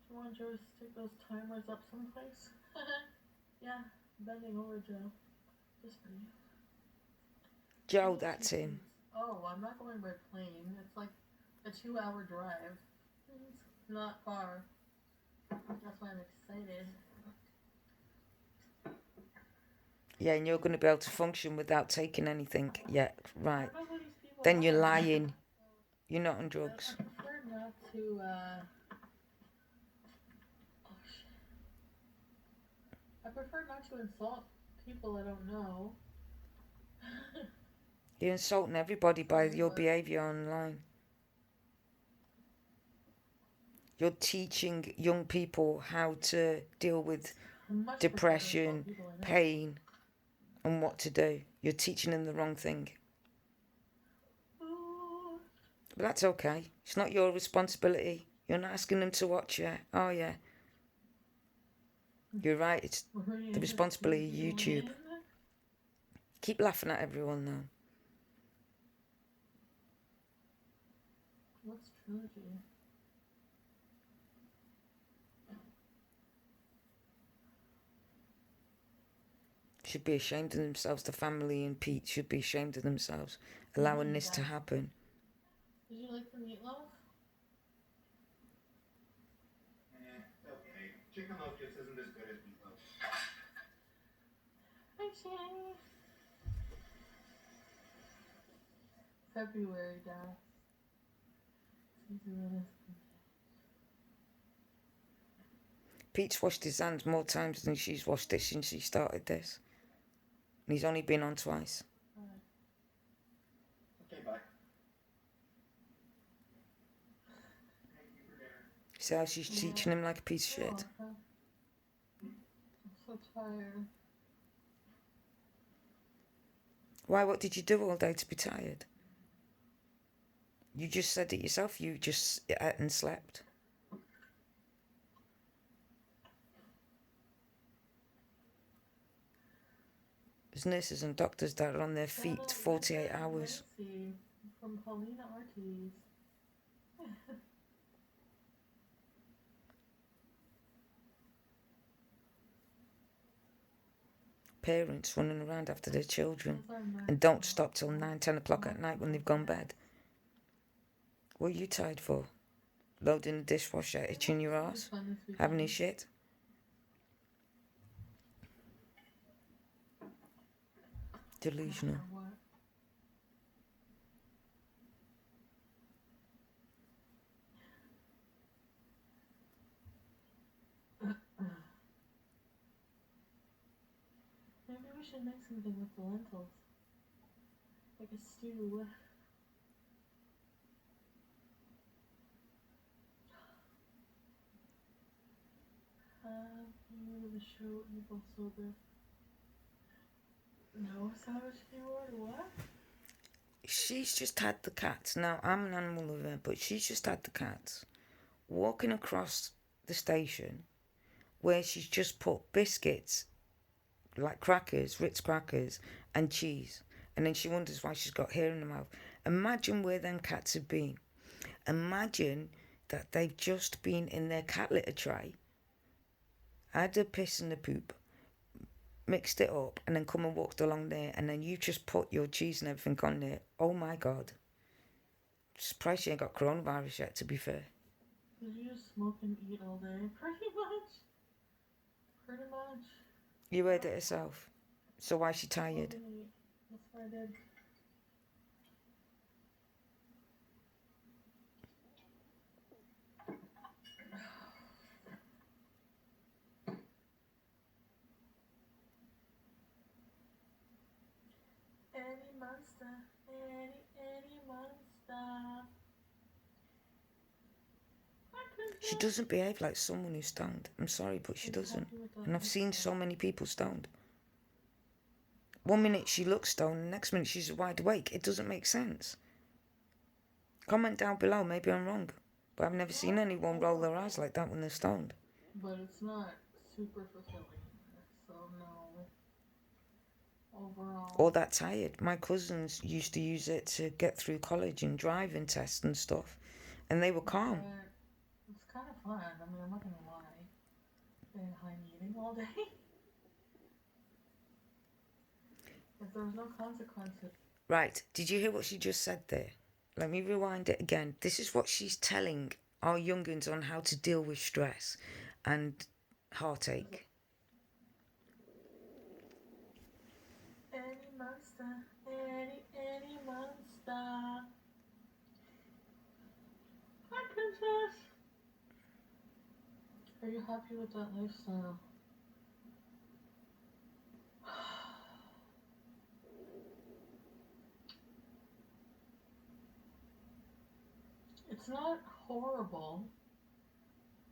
Do you want Joe to stick those timers up someplace? Yeah, bending over, Joe. Just for you. Joe, that's him. Oh, I'm not going by plane. It's like a 2-hour drive. It's not far. That's why I'm excited. Yeah, and you're going to be able to function without taking anything. Yeah, right. I don't know who these people Then you're are. lying. You're not on drugs. I prefer not to, oh shit. I prefer not to insult people I don't know. You're insulting everybody by your behaviour online. You're teaching young people how to deal with depression, pain, and what to do. You're teaching them the wrong thing. But that's okay. It's not your responsibility. You're not asking them to watch you. Oh, yeah. You're right. It's the responsibility of YouTube. Keep laughing at everyone now. What's trilogy? Should be ashamed of themselves. The family and Pete should be ashamed of themselves, allowing this to happen. Did you like the meatloaf? Okay. Chicken loaf just isn't as good as meatloaf. Hi, Shanny. February, Dad. Pete's washed his hands more times than she's washed it since she started this. And he's only been on twice. Okay, bye. See how she's teaching him like a piece of shit? I'm so tired. Why? What did you do all day to be tired? You just said it yourself. You just ate and slept. There's nurses and doctors that are on their feet 48 hours. From Paulina Ortiz. Parents running around after their children and don't stop till 9, 10 o'clock at night when they've gone bed. What are you tired for? Loading the dishwasher, itching your ass, having his shit? Delusional. we should make something with the lentils. Like a stew. Have you the show evil sober? No savage keyword? What? She's just had the cats. Now, I'm an animal lover, but she's just had the cats walking across the station where she's just put biscuits, like crackers, Ritz crackers, and cheese. And then she wonders why she's got hair in her mouth. Imagine where them cats have been. Imagine that they've just been in their cat litter tray, had the piss and the poop, mixed it up, and then come and walked along there, and then you just put your cheese and everything on there. Oh my God. Surprised she ain't got coronavirus yet, to be fair. Did you just smoke and eat all day? Pretty much. Pretty much. You heard it herself. So why is she tired? That's what I did. Any monster, any monster. She doesn't behave like someone who's stoned. I'm sorry, but she doesn't. And I've seen so many people stoned. 1 minute she looks stoned, the next minute she's wide awake. It doesn't make sense. Comment down below, maybe I'm wrong. But I've never seen anyone roll their eyes like that when they're stoned. But it's not super fulfilling. So no. Overall. Or that tired. My cousins used to use it to get through college and driving tests and stuff. And they were calm. It's kind of fun. I mean, I'm not going to lie. Being high eating all day. If there was no consequences. Right. Did you hear what she just said there? Let me rewind it again. This is what she's telling our young'uns on how to deal with stress and heartache. Any monster, any monster. Hi, princess. Are you happy with that lifestyle? It's not horrible,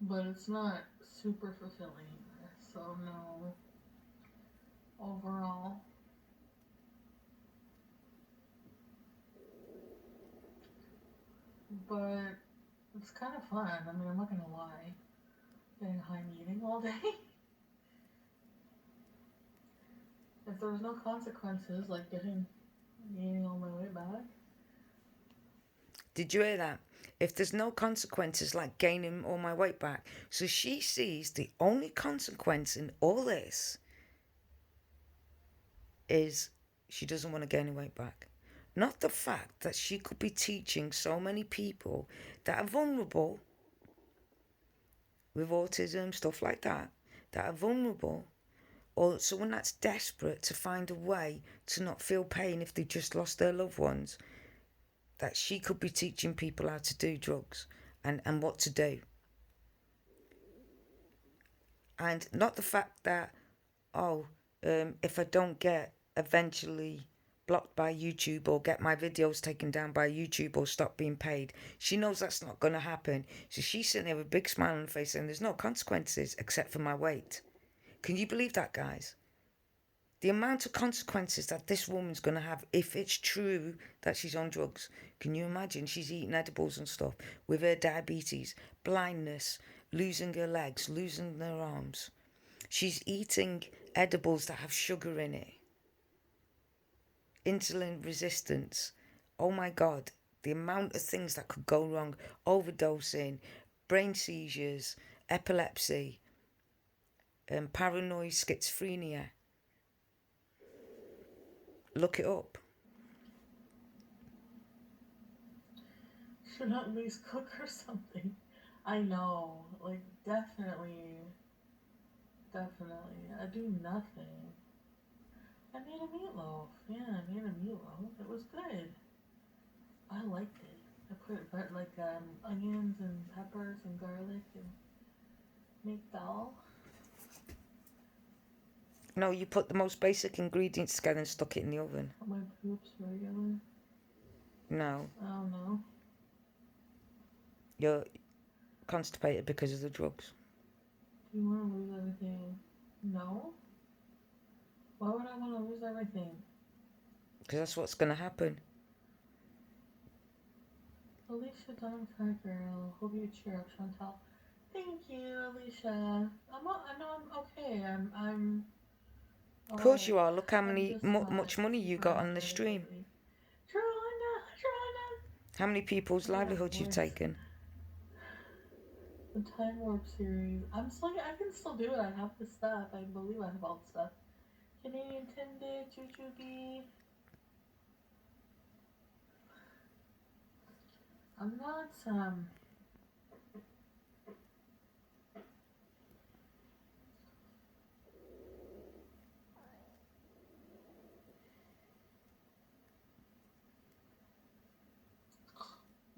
but it's not super fulfilling either. So no. Overall. But it's kind of fun. I mean, I'm not gonna lie. Getting high eating all day. If there was no consequences, like gaining all my weight back. Did you hear that? If there's no consequences like gaining all my weight back. So she sees the only consequence in all this is she doesn't want to gain her weight back. Not the fact that she could be teaching so many people that are vulnerable with autism, stuff like that are vulnerable, or someone that's desperate to find a way to not feel pain if they just lost their loved ones, that she could be teaching people how to do drugs and what to do. And not the fact that, if I don't get eventually blocked by YouTube or get my videos taken down by YouTube or stop being paid, she knows that's not going to happen. So she's sitting there with a big smile on her face saying there's no consequences except for my weight. Can you believe that, guys? The amount of consequences that this woman's going to have if it's true that she's on drugs. Can you imagine? She's eating edibles and stuff with her diabetes, blindness, losing her legs, losing her arms. She's eating edibles that have sugar in it. Insulin resistance. Oh my God. The amount of things that could go wrong. Overdosing, brain seizures, epilepsy, paranoid schizophrenia. Look it up. Should at least cook or something. I know. Like, definitely. I do nothing. I made a meatloaf. Yeah, I made a meatloaf. It was good. I liked it. I put onions and peppers and garlic and make dal. No, you put the most basic ingredients together and stuck it in the oven. Are my poops regular? No, I don't know. you're constipated because of the drugs. Do you want to lose everything? No? Why would I want to lose everything? Because that's what's going to happen. Alicia Dunn, girl. Hope you cheer up, Chantal. Thank you, Alicia. I'm okay. I'm. Of course Alright. you are. Look how I'm many just much money you got on the super stream. energetically. Joanna. How many people's Yeah, livelihoods you've voice. taken? The Time Warp series. I can still do it. I have the stuff. I believe I have all the stuff. Canadian Tinder, Jujubee. I'm not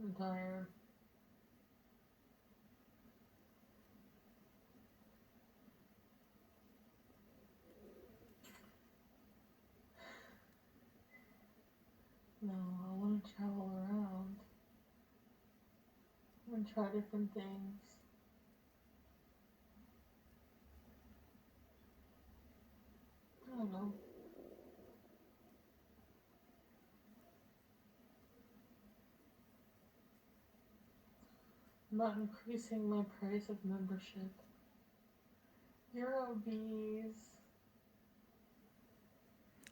I'm tired. No, I want to travel around. I want to try different things. I don't know. I'm not increasing my price of membership. Eurobees.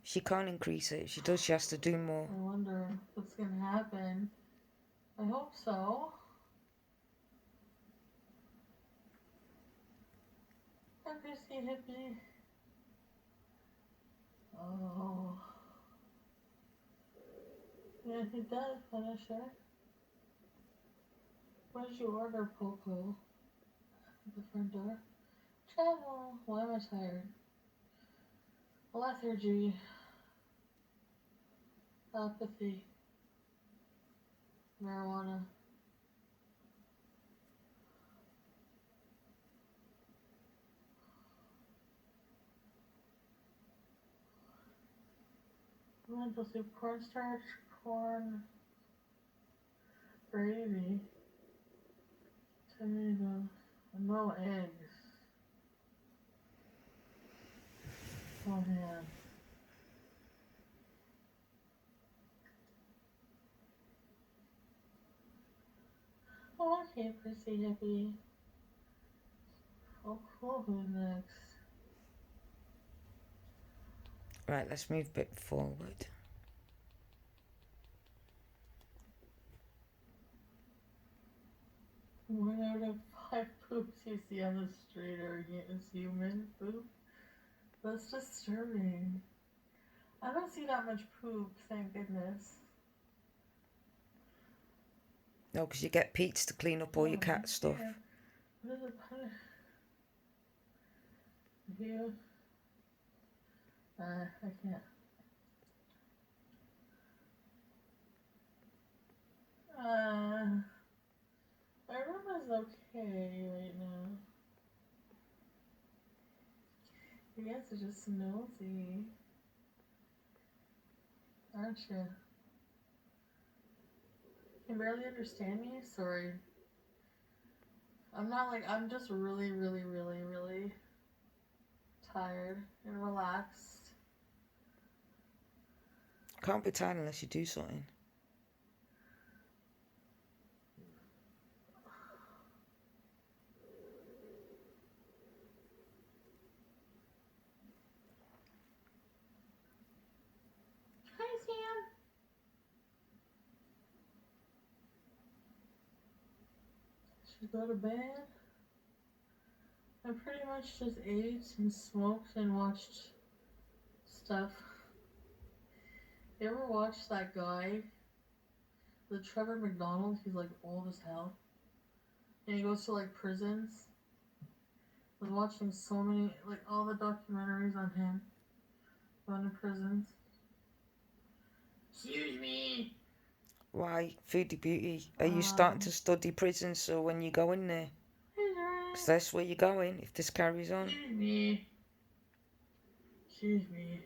She can't increase it. If she does, she has to do more. I wonder what's gonna happen. I hope so. Hi, Chrissy Hippie. Oh. Yeah, he does, Punisher. What did you order, Poco? At the front door? Travel. Why am I tired? Lethargy. Apathy. Marijuana. Lentil soup, cornstarch, corn, gravy, tomato, and no eggs. Oh man. Oh, okay, Prissy Hippie. Oh, cool. Who's next? Right, let's move a bit forward. One out of 5 poops you see on the street is human poop. That's disturbing. I don't see that much poop, thank goodness. No, because you get Pete's to clean up all your cat stuff. Yeah. What is it? You? I can't. My room is okay right now. You guys are just nosy. Aren't you? You can barely understand me? Sorry. I'm just really, really, really, really tired and relaxed. Can't be tired unless you do something. Hi, Sam. Should go to bed. I pretty much just ate and smoked and watched stuff. You ever watch that guy? The Trevor McDonald? He's like old as hell. And he goes to like prisons. I was watching so many, like all the documentaries on him. Going to prisons. Excuse me. Why, Foodie Beauty? Are you starting to study prison so when you go in there? Because that's where you're going if this carries on. Excuse me. Excuse me.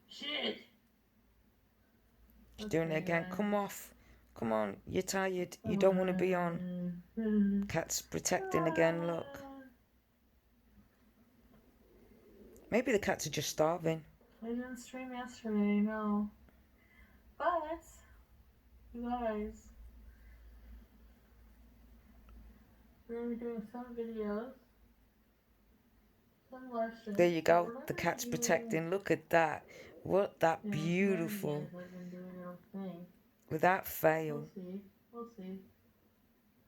Shit! She's doing it again. Come off. Come on. You're tired. You don't want to be on. Cat's protecting again, look. Maybe the cats are just starving. I didn't stream yesterday, no. But, you guys, we're going to be doing some videos. Some live streams. There you go. The cat's protecting. Look at that. What that beautiful. Without fail. We'll see.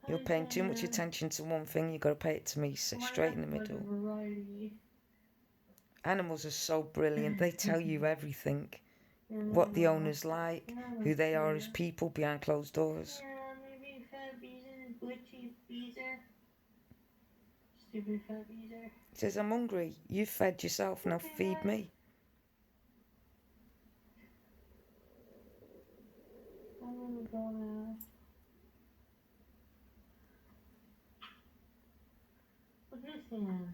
You're paying too much attention to one thing. You've got to pay it to me. Sit straight in the middle. Animals are so brilliant. They tell you everything. What the owner's like. Who they are as people behind closed doors. Yeah, maybe fat beezer, butchy beezer. Stupid fat beezer. He says, I'm hungry. You fed yourself. Now feed me. I'm gonna go now. Look at his hand.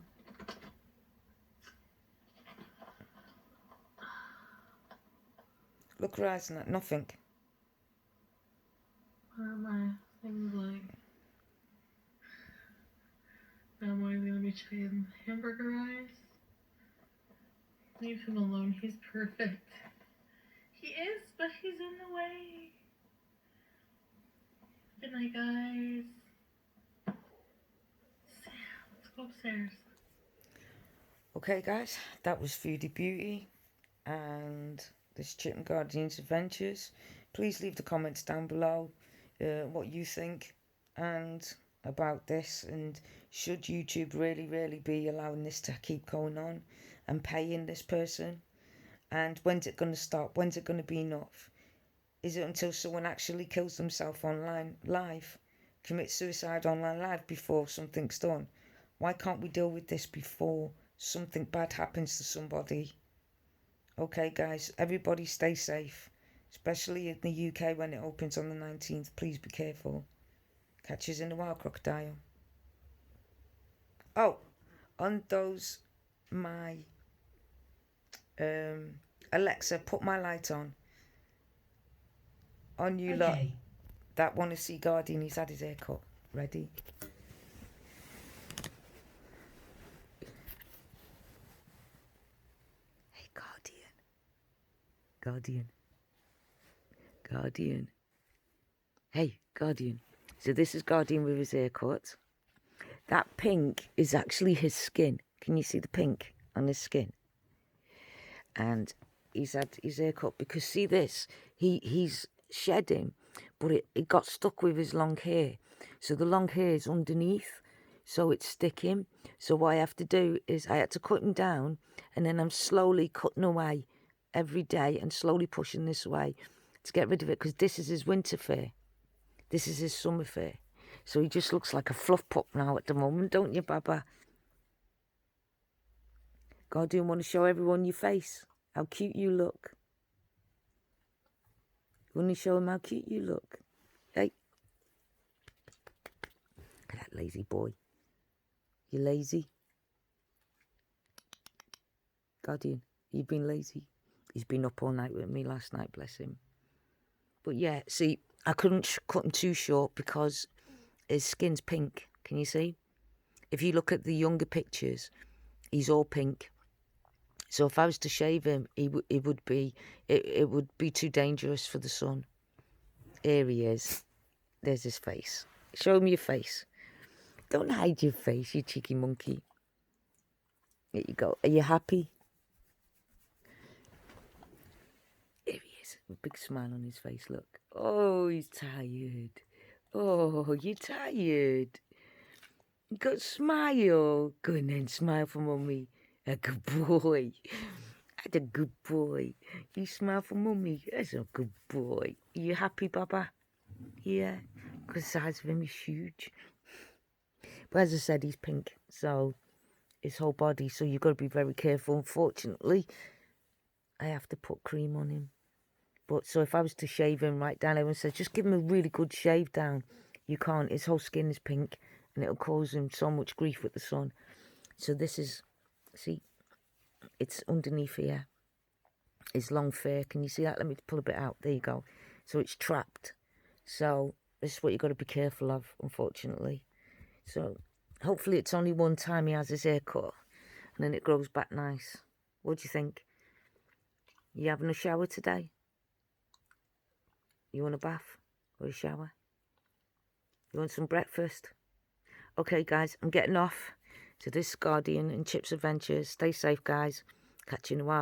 Look her eyes and that. Nothing. What are my things like? Now I'm only gonna be trying hamburger eyes. Leave him alone. He's perfect. He is, but he's in the way. Good night, guys. Let's go upstairs. Okay, guys. That was Foodie Beauty. And this Chicken Guardian's Adventures. Please leave the comments down below what you think and about this, and should YouTube really be allowing this to keep going on and paying this person, and when's it going to stop? When's it going to be enough? Is it until someone actually kills themselves online live, commits suicide online live before something's done? Why can't we deal with this before something bad happens to somebody? Okay, guys, everybody stay safe, especially in the UK when it opens on the 19th. Please be careful. Catch us in the wild, crocodile. Oh, on those, my Alexa, put my light on. On you lot that want to see Guardian, he's had his hair cut. Ready? Hey, Guardian. Hey, Guardian. So this is Guardian with his haircut. That pink is actually his skin. Can you see the pink on his skin? And he's had his haircut because, see this, he's shedding, but it got stuck with his long hair. So the long hair is underneath, so it's sticking. So what I have to do is I had to cut him down, and then I'm slowly cutting away every day and slowly pushing this away to get rid of it, because this is his winter fur. This is his summer fur. So he just looks like a fluff pup now at the moment, don't you, Baba? Guardian, want to show everyone your face? How cute you look. You want to show him how cute you look? Hey. Look at that lazy boy. You lazy? Guardian, you've been lazy. He's been up all night with me last night, bless him. But yeah, see, I couldn't cut him too short because his skin's pink. Can you see? If you look at the younger pictures, he's all pink. So if I was to shave him, it would be too dangerous for the sun. Here he is. There's his face. Show him your face. Don't hide your face, you cheeky monkey. There you go. Are you happy? There he is. A big smile on his face, look. Oh, he's tired. Oh, you're tired. Go smile. Go and then smile for Mummy. A good boy. That's a good boy. You smile for Mummy. That's a good boy. Are you happy, Baba? Yeah. Because the size of him is huge. But as I said, he's pink. So, his whole body. So, you've got to be very careful. Unfortunately, I have to put cream on him. But, so if I was to shave him right down, everyone says, just give him a really good shave down. You can't. His whole skin is pink. and it'll cause him so much grief with the sun. So this is, see, it's underneath here. His long fur. Can you see that? Let me pull a bit out. There you go. So it's trapped. So this is what you've got to be careful of, unfortunately. So hopefully it's only one time he has his hair cut, and then it grows back nice. What do you think? You having a shower today? You want a bath or a shower? You want some breakfast? Okay, guys, I'm getting off. So this is Guardian and Chip's Adventures. Stay safe, guys. Catch you in a while.